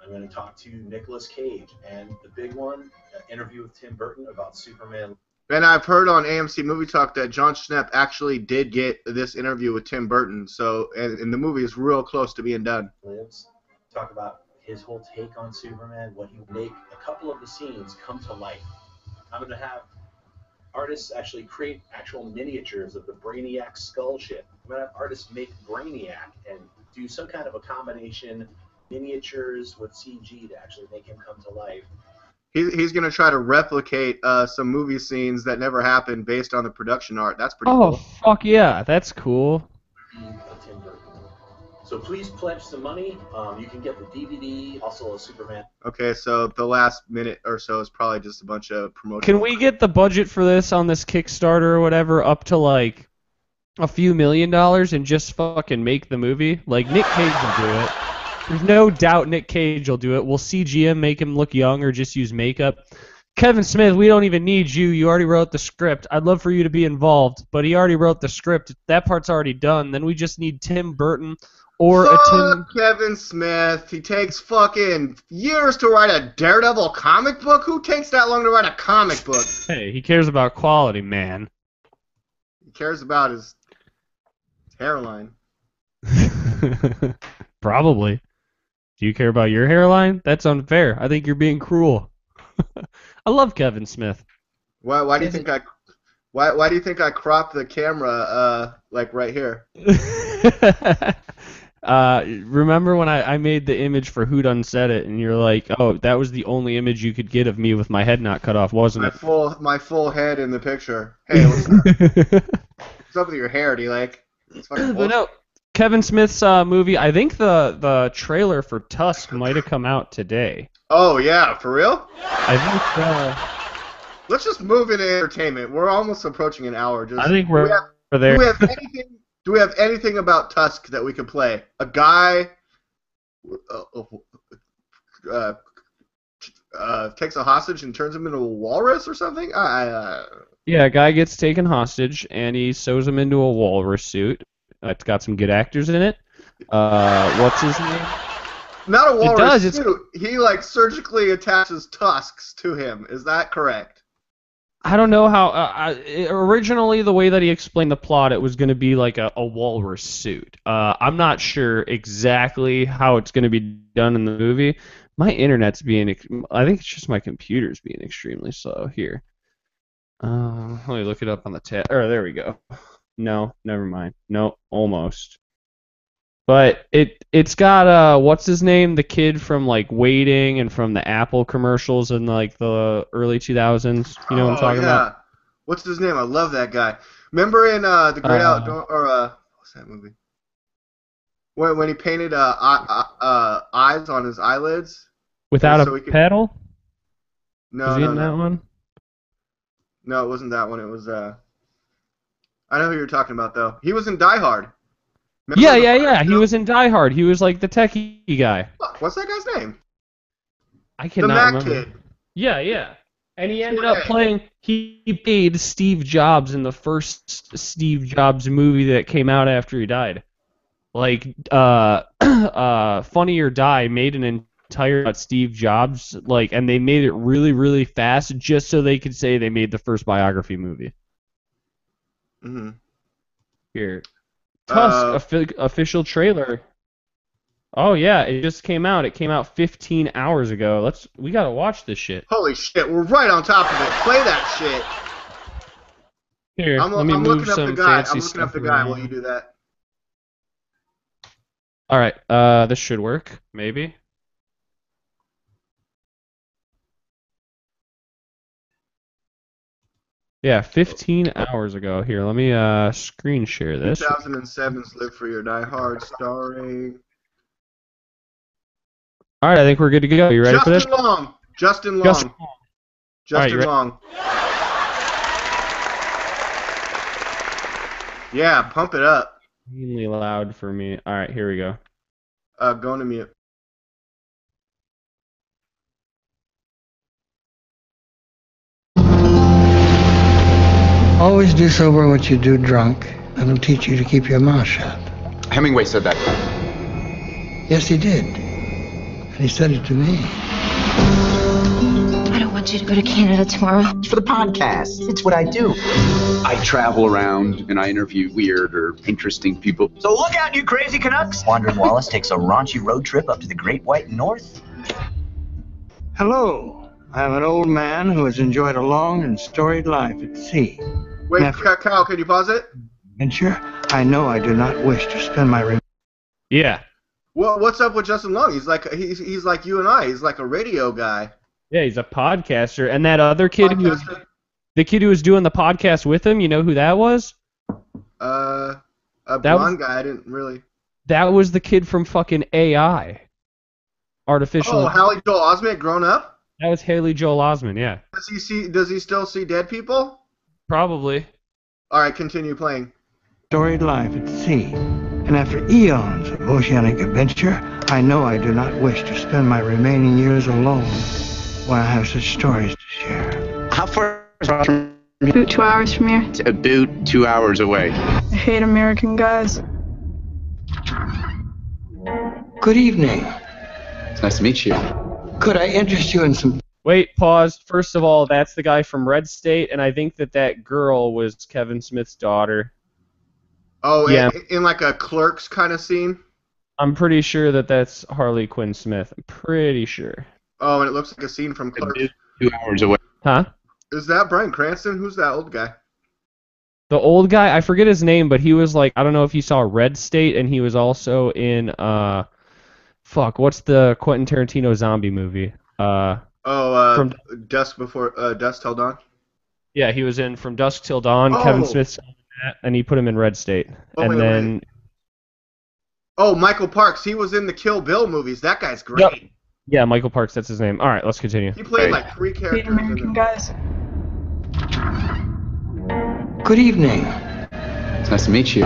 I'm going to talk to Nicolas Cage. And the big one, an interview with Tim Burton about Superman. And I've heard on AMC Movie Talk that John Schnepp actually did get this interview with Tim Burton. So, and the movie is real close to being done. Lives. Talk about his whole take on Superman, what he would make a couple of the scenes come to life. I'm going to have artists actually create actual miniatures of the Brainiac skull ship. I'm going to have artists make Brainiac and do some kind of a combination miniatures with CG to actually make him come to life. He's going to try to replicate some movie scenes that never happened based on the production art. That's pretty cool. Oh, fuck yeah. That's cool. Tim Burton. So please pledge some money. You can get the DVD, also a Superman. Okay, so the last minute or so is probably just a bunch of promotion. Can we get the budget for this on this Kickstarter or whatever up to like a few $1 million and just fucking make the movie? Like, Nick Cage will do it. There's no doubt Nick Cage will do it. We'll CG him, make him look young, or just use makeup. Kevin Smith, we don't even need you. You already wrote the script. I'd love for you to be involved, but he already wrote the script. That part's already done. Then we just need Tim Burton or a Tim... Kevin Smith. He takes fucking years to write a Daredevil comic book. Who takes that long to write a comic book? Hey, he cares about quality, man. He cares about his hairline. Probably. Do you care about your hairline? That's unfair. I think you're being cruel. I love Kevin Smith. Why do you think I cropped the camera like right here? Remember when I made the image for Who Done Said It, and you're like, oh, that was the only image you could get of me with my head not cut off, wasn't it? My full head in the picture. Hey, what's up? What's up with your hair, D-Lake? It's fucking But no, Kevin Smith's movie, I think the trailer for Tusk might have come out today. Oh, yeah, for real? I think Let's just move into entertainment. We're almost approaching an hour. I think we're there. Do we have anything about Tusk that we could play? A guy takes a hostage and turns him into a walrus or something? Yeah, a guy gets taken hostage, and he sews him into a walrus suit. It's got some good actors in it. What's his name? Not a walrus suit. He, like, surgically attaches tusks to him. Is that correct? I don't know how... originally, the way that he explained the plot, it was going to be like a walrus suit. I'm not sure exactly how it's going to be done in the movie. My internet's being... I think it's just my computer's being extremely slow. Here. Let me look it up on the tab. Oh, there we go. No, never mind. No, almost. But it's got what's his name? The kid from like Waiting and from the Apple commercials in like the early 2000s. You know what I'm talking about? What's his name? I love that guy. Remember in The Great Outdoor or what's that movie? When he painted eyes on his eyelids without a pedal? No, was he in that one? No, it wasn't that one. It was I know who you're talking about though. He was in Die Hard. Yeah. He was in Die Hard. He was like the techie guy. Fuck, what's that guy's name? I cannot remember. The Mac Kid. Yeah. And he ended up playing. He played Steve Jobs in the first Steve Jobs movie that came out after he died. Like, Funny or Die made an entire about Steve Jobs, like, and they made it really, really fast just so they could say they made the first biography movie. Mm-hmm. Here. Tusk official trailer. Oh yeah, it just came out. It came out 15 hours ago. We gotta watch this shit. Holy shit, we're right on top of it. Play that shit. Here, let me move some fancy I'm looking up the guy while you do that. All right, this should work, maybe. Yeah, 15 hours ago. Here, let me screen share this. 2007's Live for Your Die Hard, starring... All right, I think we're good to go. You ready for this? Justin Long. Yeah, pump it up. Really loud for me. All right, here we go. Go to mute. Oh always do sober what you do drunk. That'll teach you to keep your mouth shut. Hemingway said that. Yes, he did. And he said it to me. I don't want you to go to Canada tomorrow. It's for the podcast. It's what I do. I travel around and I interview weird or interesting people. So look out, you crazy Canucks! Wandering Wallace takes a raunchy road trip up to the Great White North. Hello. I'm an old man who has enjoyed a long and storied life at sea. Wait, Now, Kyle, can you pause it? adventure, I know I do not wish to spend my Yeah. Well, what's up with Justin Long? He's like you and I. He's like a radio guy. Yeah, he's a podcaster. And that other kid Podcaster? the kid who was doing the podcast with him, you know who that was? A That blonde guy. I didn't really. That was the kid from fucking AI. Artificial. Oh, Hallie Joel Osment grown up? That was Haley Joel Osment, yeah. Does he still see dead people? Probably. All right, continue playing. storied life at sea. And after eons of oceanic adventure, I know I do not wish to spend my remaining years alone when I have such stories to share. How far is it from here? About 2 hours from here. It's about 2 hours away. I hate American guys. Good evening. It's nice to meet you. Could I interest you in some... Wait, pause. First of all, that's the guy from Red State, and I think that girl was Kevin Smith's daughter. Oh, Yeah. in like a Clerks kind of scene? I'm pretty sure that's Harley Quinn Smith. I'm pretty sure. Oh, and it looks like a scene from Clerks. 2 hours away. Huh? Is that Bryan Cranston? Who's that old guy? The old guy, I forget his name, but he was like, I don't know if you saw Red State, and he was also in, what's the Quentin Tarantino zombie movie? From Dusk Till Dawn? Yeah, he was in From Dusk Till Dawn. Oh. Kevin Smith saw that, and he put him in Red State. Oh, and wait, then... wait. Oh, Michael Parks. He was in the Kill Bill movies. That guy's great. Yep. Yeah, Michael Parks, that's his name. All right, let's continue. He played Right. like 3 Hate characters in American it. guys. Good evening. It's nice to meet you.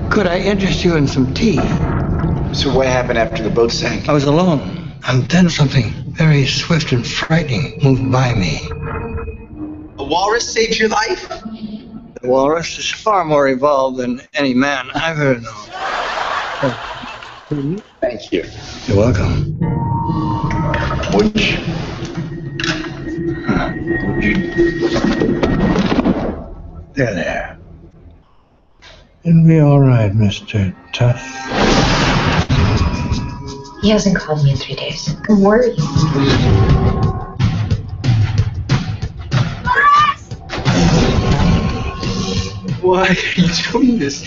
Could I interest you in some tea? So what happened after the boat sank? I was alone, and then something very swift and frightening moved by me. A walrus saved your life? The walrus is far more evolved than any man I've ever known. Thank you. You're welcome. Would you? There. It'll be all right, Mr. Tusk. He hasn't called me in 3 days. I'm worried. Why are you doing this?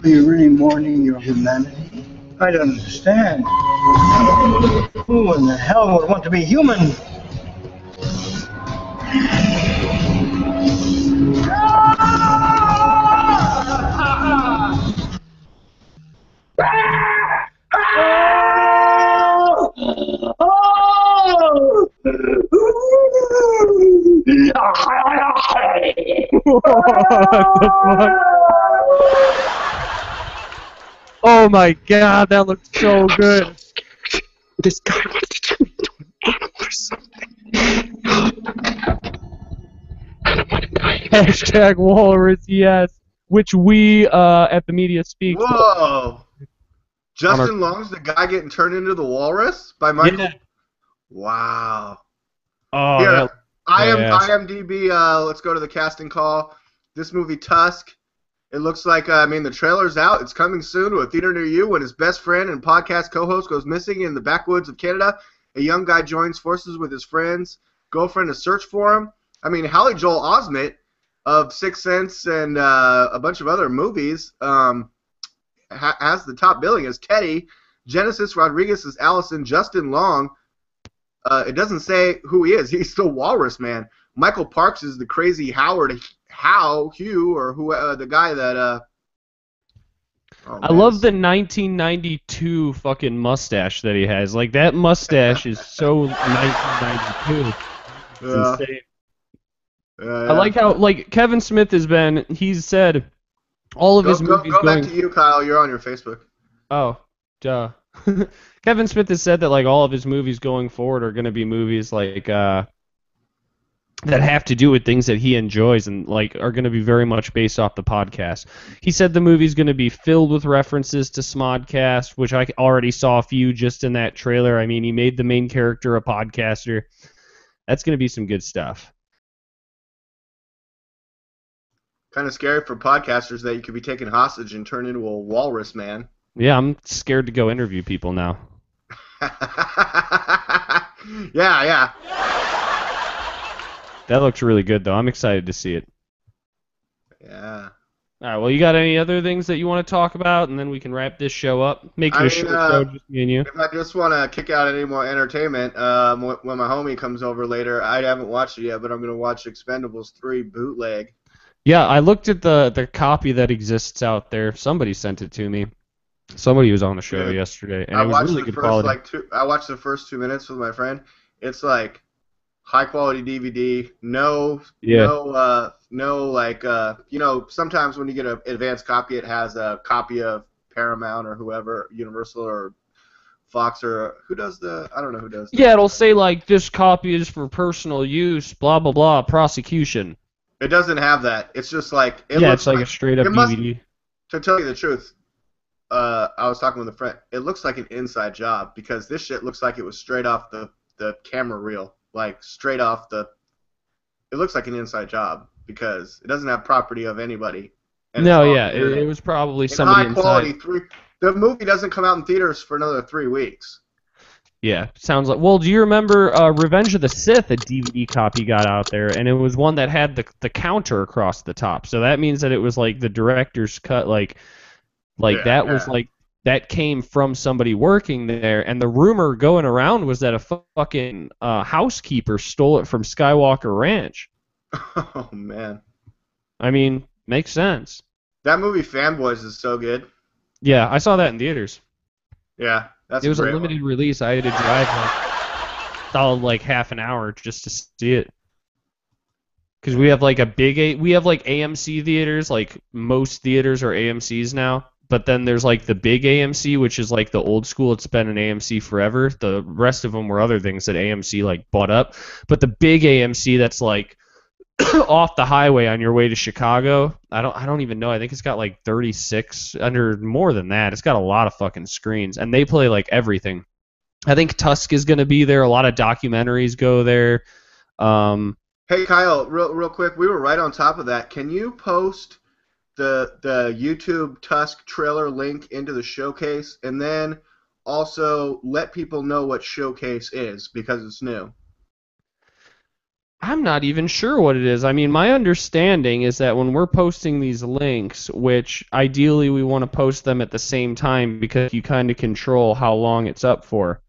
Are you really mourning your humanity? I don't understand. Who in the hell would want to be human? Oh my god, that looks so good. This guy wants to turn me into an animal or something. Hashtag Walrus, yes. Which we, at the Media Speaks. Whoa! Justin Long's the guy getting turned into the walrus by Michael? Yeah. Wow. Oh, Here, that- IMDb, let's go to the casting call. This movie, Tusk. It looks like, the trailer's out. It's coming soon to a theater near you. When his best friend and podcast co-host goes missing in the backwoods of Canada, a young guy joins forces with his friend's girlfriend to search for him. Hallie Joel Osment of Sixth Sense and a bunch of other movies has the top billing as Teddy. Genesis Rodriguez is Allison. Justin Long, it doesn't say who he is. He's still Walrus Man. Michael Parks is the crazy Hugh, or who the guy that. I love the 1992 fucking mustache that he has. Like, that mustache is so 1992. It's insane. I like how, like, Kevin Smith he's said all of his movies go going... back to you, Kyle. You're on your Facebook. Oh, duh. Kevin Smith has said that, like, all of his movies going forward are going to be movies like, that have to do with things that he enjoys and like are going to be very much based off the podcast. He said the movie's going to be filled with references to Smodcast, which I already saw a few just in that trailer. I mean, he made the main character a podcaster. That's going to be some good stuff. Kind of scary for podcasters that you could be taken hostage and turned into a walrus man. Yeah, I'm scared to go interview people now. Yeah. That looks really good, though. I'm excited to see it. Yeah. All right, well, you got any other things that you want to talk about, and then we can wrap this show up? Make it a short show, just me and you. If I just want to kick out any more entertainment, when my homie comes over later, I haven't watched it yet, but I'm going to watch Expendables 3 bootleg. Yeah, I looked at the copy that exists out there. Somebody sent it to me. Somebody was on the show yesterday, and it was really good quality. I watched the first 2 minutes with my friend. It's like high quality DVD. No, sometimes when you get an advanced copy, it has a copy of Paramount or whoever, Universal or Fox or who does the? I don't know who does. Yeah, it'll say like this copy is for personal use, blah blah blah, prosecution. It doesn't have that. It's just like it's like a straight up DVD. To tell you the truth, I was talking with a friend. It looks like an inside job because this shit looks like it was straight off the camera reel, like straight off the. It looks like an inside job because it doesn't have property of anybody. And it was probably somebody high quality. The movie doesn't come out in theaters for another 3 weeks. Yeah, sounds like. Well, do you remember Revenge of the Sith? A DVD copy got out there, and it was one that had the counter across the top. So that means that it was like the director's cut, that came from somebody working there. And the rumor going around was that a fucking housekeeper stole it from Skywalker Ranch. Oh man. I mean, makes sense. That movie Fanboys is so good. Yeah, I saw that in theaters. Yeah. It was a limited release. I had to drive half an hour just to see it. Because we have like AMC theaters, like most theaters are AMCs now. But then there's like the big AMC, which is like the old school. It's been an AMC forever. The rest of them were other things that AMC like bought up. But the big AMC that's like off the highway on your way to Chicago, I don't even know. I think it's got like 36 under more than that. It's got a lot of fucking screens, and they play like everything. I think TUSK is going to be there. A lot of documentaries go there. Hey Kyle, real quick, we were right on top of that. Can you post the YouTube TUSK trailer link into the showcase, and then also let people know what showcase is because it's new? I'm not even sure what it is. I mean, my understanding is that when we're posting these links, which ideally we want to post them at the same time because you kind of control how long it's up for,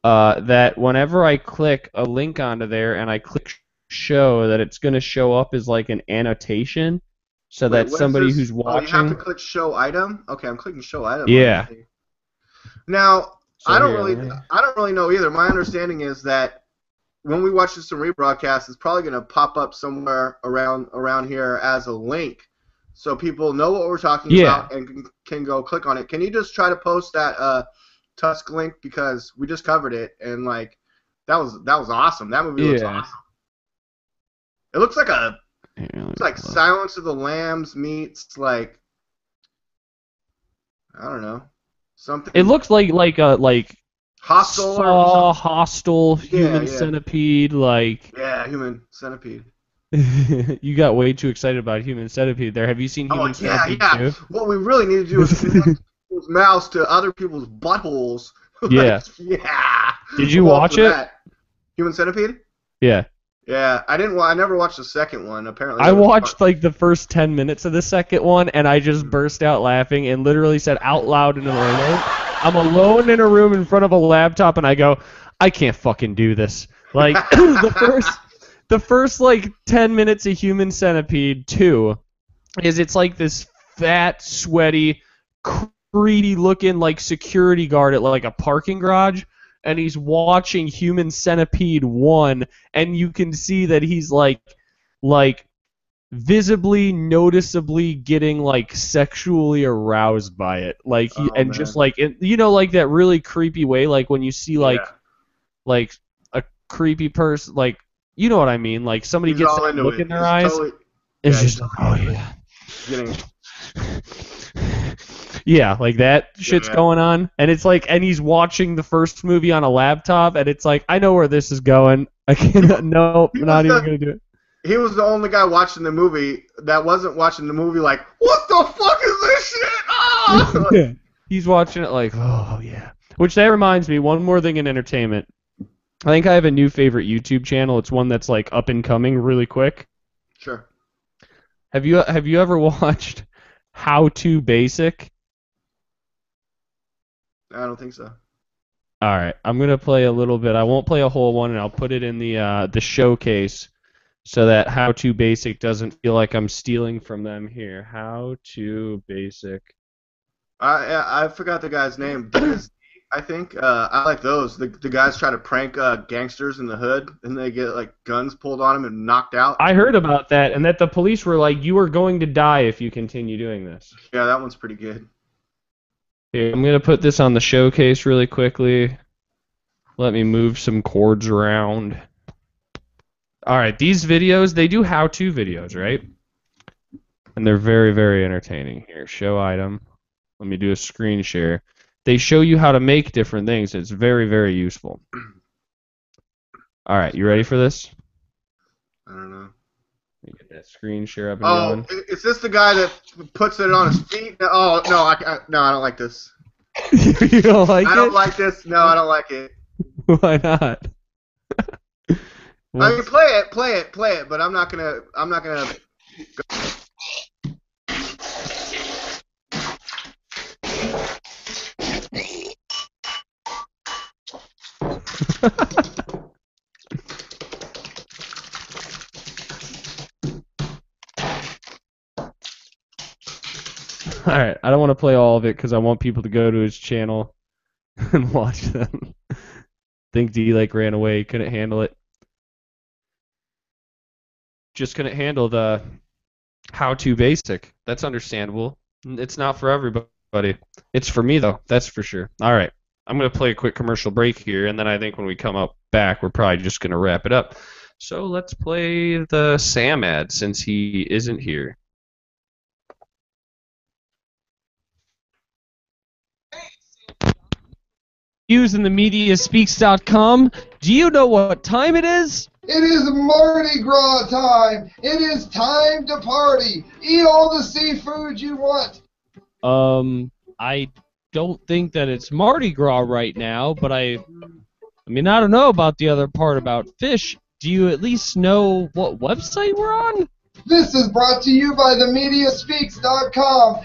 that whenever I click a link onto there and I click show, that it's going to show up as like an annotation so that somebody who's watching... Oh, you have to click show item? Okay, I'm clicking show item. Yeah. Now, I don't really know either. My understanding is that when we watch this in rebroadcast, it's probably going to pop up somewhere around here as a link, so people know what we're talking about and can go click on it. Can you just try to post that TUSK link, because we just covered it and like that was awesome. That movie looks awesome. It looks like Silence of the Lambs meets like I don't know something. It looks like Hostel, Hostile, Human Centipede, like... Yeah, Human Centipede. You got way too excited about Human Centipede there. Have you seen Human Centipede too? What we really need to do is connect people's mouths to other people's buttholes. Yeah. Yeah. Did you watch it? That. Human Centipede? Yeah. Yeah, I never watched the second one. Apparently, I watched like the first 10 minutes of the second one, and I just burst out laughing and literally said out loud in a room, I'm alone in a room in front of a laptop, and I go, I can't fucking do this. Like the first like 10 minutes of Human Centipede 2 is it's like this fat, sweaty, creedy looking like security guard at like a parking garage. And he's watching Human Centipede 1, and you can see that he's like visibly, noticeably getting like sexually aroused by it, like just like like that really creepy way, like when you see like a creepy person, like you know what I mean? Like somebody He's gets all that into look it. in their He's eyes. totally, It's yeah, just like, oh yeah. getting. Yeah, like that shit's Yeah. going on, and it's like, and he's watching the first movie on a laptop, and it's like, I know where this is going. I can't. No, He I'm was not even the- gonna do it. He was the only guy watching the movie that wasn't watching the movie like, what the fuck is this shit? Ah! Yeah. He's watching it like, oh yeah. Which that reminds me, one more thing in entertainment. I think I have a new favorite YouTube channel. It's one that's like up and coming, really quick. Sure. Have you ever watched How to Basic? I don't think so. All right, I'm gonna play a little bit. I won't play a whole one, and I'll put it in the showcase so that How to Basic doesn't feel like I'm stealing from them here. How to Basic. I forgot the guy's name. I think I like those. The guys try to prank gangsters in the hood, and they get like guns pulled on them and knocked out. I heard about that, and that the police were like, "You are going to die if you continue doing this." Yeah, that one's pretty good. Here, I'm gonna put this on the showcase really quickly. Let me move some cords around. All right, these videos, they do how-to videos, right? And they're very, very entertaining. Here, show item. Let me do a screen share. They show you how to make different things. It's very, very useful. All right, you ready for this? I don't know. Let me get that screen share up and going. Oh, is this the guy that puts it on his feet? Oh no, I don't like this. You don't like it? I don't like this. No, I don't like it. Why not? I mean, play it, but I'm not gonna. Alright, I don't want to play all of it because I want people to go to his channel and watch them. Think DLAKE ran away, couldn't handle it. Just couldn't handle the how-to basic. That's understandable. It's not for everybody. It's for me, though. That's for sure. Alright, I'm going to play a quick commercial break here, and then I think when we come up back, we're probably just going to wrap it up. So let's play the Sam ad since he isn't here. Using the MediaSpeaks.com. Do you know what time it is? It is Mardi Gras time. It is time to party. Eat all the seafood you want. I don't think that it's Mardi Gras right now, but I mean, I don't know about the other part about fish. Do you at least know what website we're on? This is brought to you by the MediaSpeaks.com.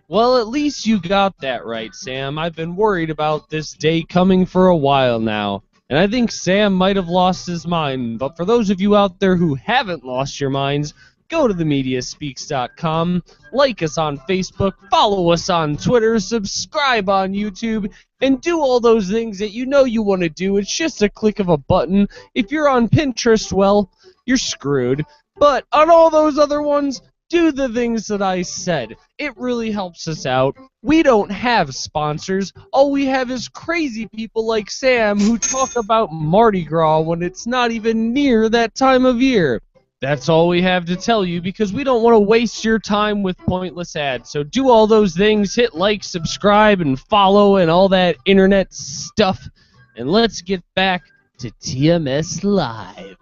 Well, at least you got that right, Sam. I've been worried about this day coming for a while now, and I think Sam might have lost his mind. But for those of you out there who haven't lost your minds, go to themediaspeaks.com, like us on Facebook, follow us on Twitter, subscribe on YouTube, and do all those things that you know you want to do. It's just a click of a button. If you're on Pinterest, well, you're screwed. But on all those other ones, do the things that I said. It really helps us out. We don't have sponsors. All we have is crazy people like Sam who talk about Mardi Gras when it's not even near that time of year. That's all we have to tell you because we don't want to waste your time with pointless ads. So do all those things. Hit like, subscribe, and follow and all that internet stuff. And let's get back to TMS Live.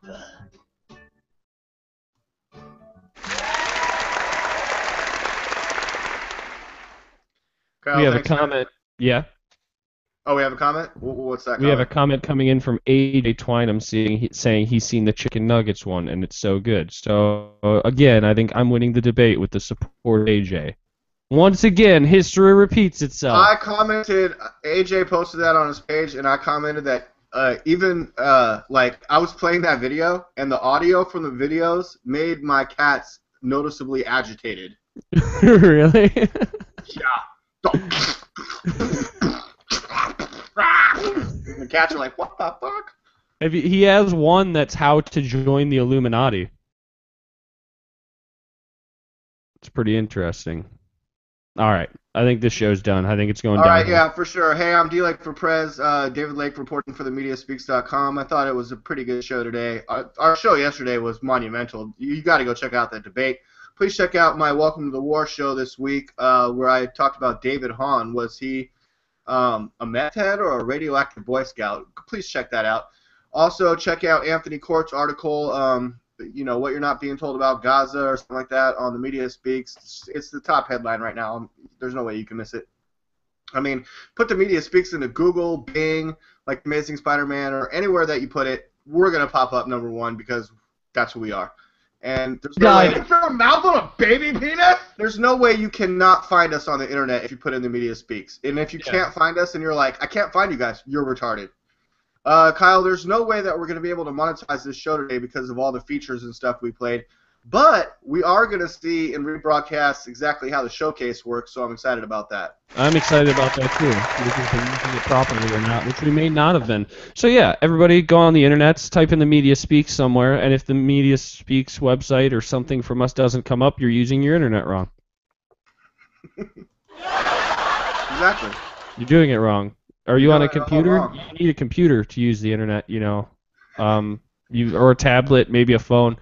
Kyle, We have a thanks, man. comment. Yeah. Oh, we have a comment? What's that We have a comment? comment coming in from AJ Twine. I'm saying he's seen the chicken nuggets one and it's so good. So again, I think I'm winning the debate with the support of AJ. Once again, history repeats itself. I commented, AJ posted that on his page, and I commented that like I was playing that video, and the audio from the videos made my cats noticeably agitated. Really? Yeah. The cats are like, what the fuck? He has one that's how to join the Illuminati. It's pretty interesting. All right. I think this show's done. I think it's going All right, downhill. yeah, for sure. Hey, I'm DLAKE for PREZ. David Lake reporting for themediaspeaks.com. I thought it was a pretty good show today. Our show yesterday was monumental. You got to go check out that debate. Please check out my Welcome to the War show this week, where I talked about David Hahn. Was he a meth head or a radioactive Boy Scout? Please check that out. Also, check out Anthony Kort's article, what you're not being told about Gaza or something like that on the Media Speaks. It's the top headline right now. There's no way you can miss it. I mean, put the Media Speaks into Google, Bing, like Amazing Spider-Man, or anywhere that you put it, we're going to pop up number one because that's who we are. And there's no way. Is there a mouth on a baby penis? There's no way you cannot find us on the internet if you put in the Media Speaks. And if you can't find us and you're like, I can't find you guys, you're retarded. Kyle, there's no way that we're going to be able to monetize this show today because of all the features and stuff we played. But we are going to see in rebroadcasts exactly how the showcase works, so I'm excited about that. I'm excited about that too. If we've been using it properly or not, which we may not have been. So yeah, everybody go on the internet, type in the Media Speaks somewhere, and if the Media Speaks website or something from us doesn't come up, you're using your internet wrong. Exactly. You're doing it wrong. Are you on a computer? You need a computer to use the internet, or a tablet, maybe a phone.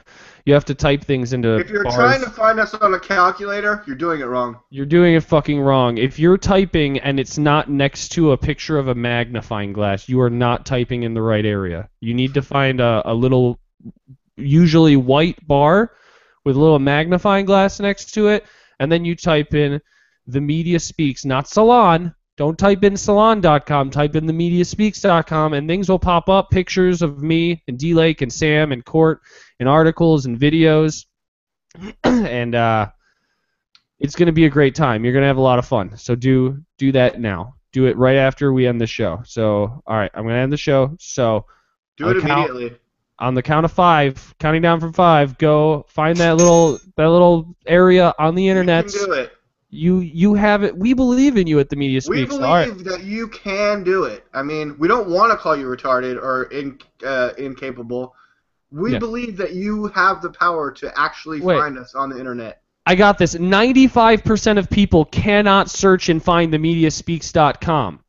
You have to type things into If you're bars. trying to find us on a calculator, you're doing it wrong. You're doing it fucking wrong. If you're typing and it's not next to a picture of a magnifying glass, you are not typing in the right area. You need to find a little, usually white bar with a little magnifying glass next to it, and then you type in the Media Speaks, not Salon. Don't type in salon.com, type in themediaspeaks.com, and things will pop up, pictures of me and DLAKE and Sam and Kort and articles and videos. And it's going to be a great time. You're going to have a lot of fun. So do that now. Do it right after we end the show. So, all right, I'm going to end the show. So do it immediately. On the count of 5, counting down from 5, go find that little area on the internet. You can do it. You have it. We believe in you at the Media Speaks. We believe that you can do it. I mean, we don't want to call you retarded or incapable. We believe that you have the power to actually find us on the internet. I got this. 95% of people cannot search and find themediaspeaks.com.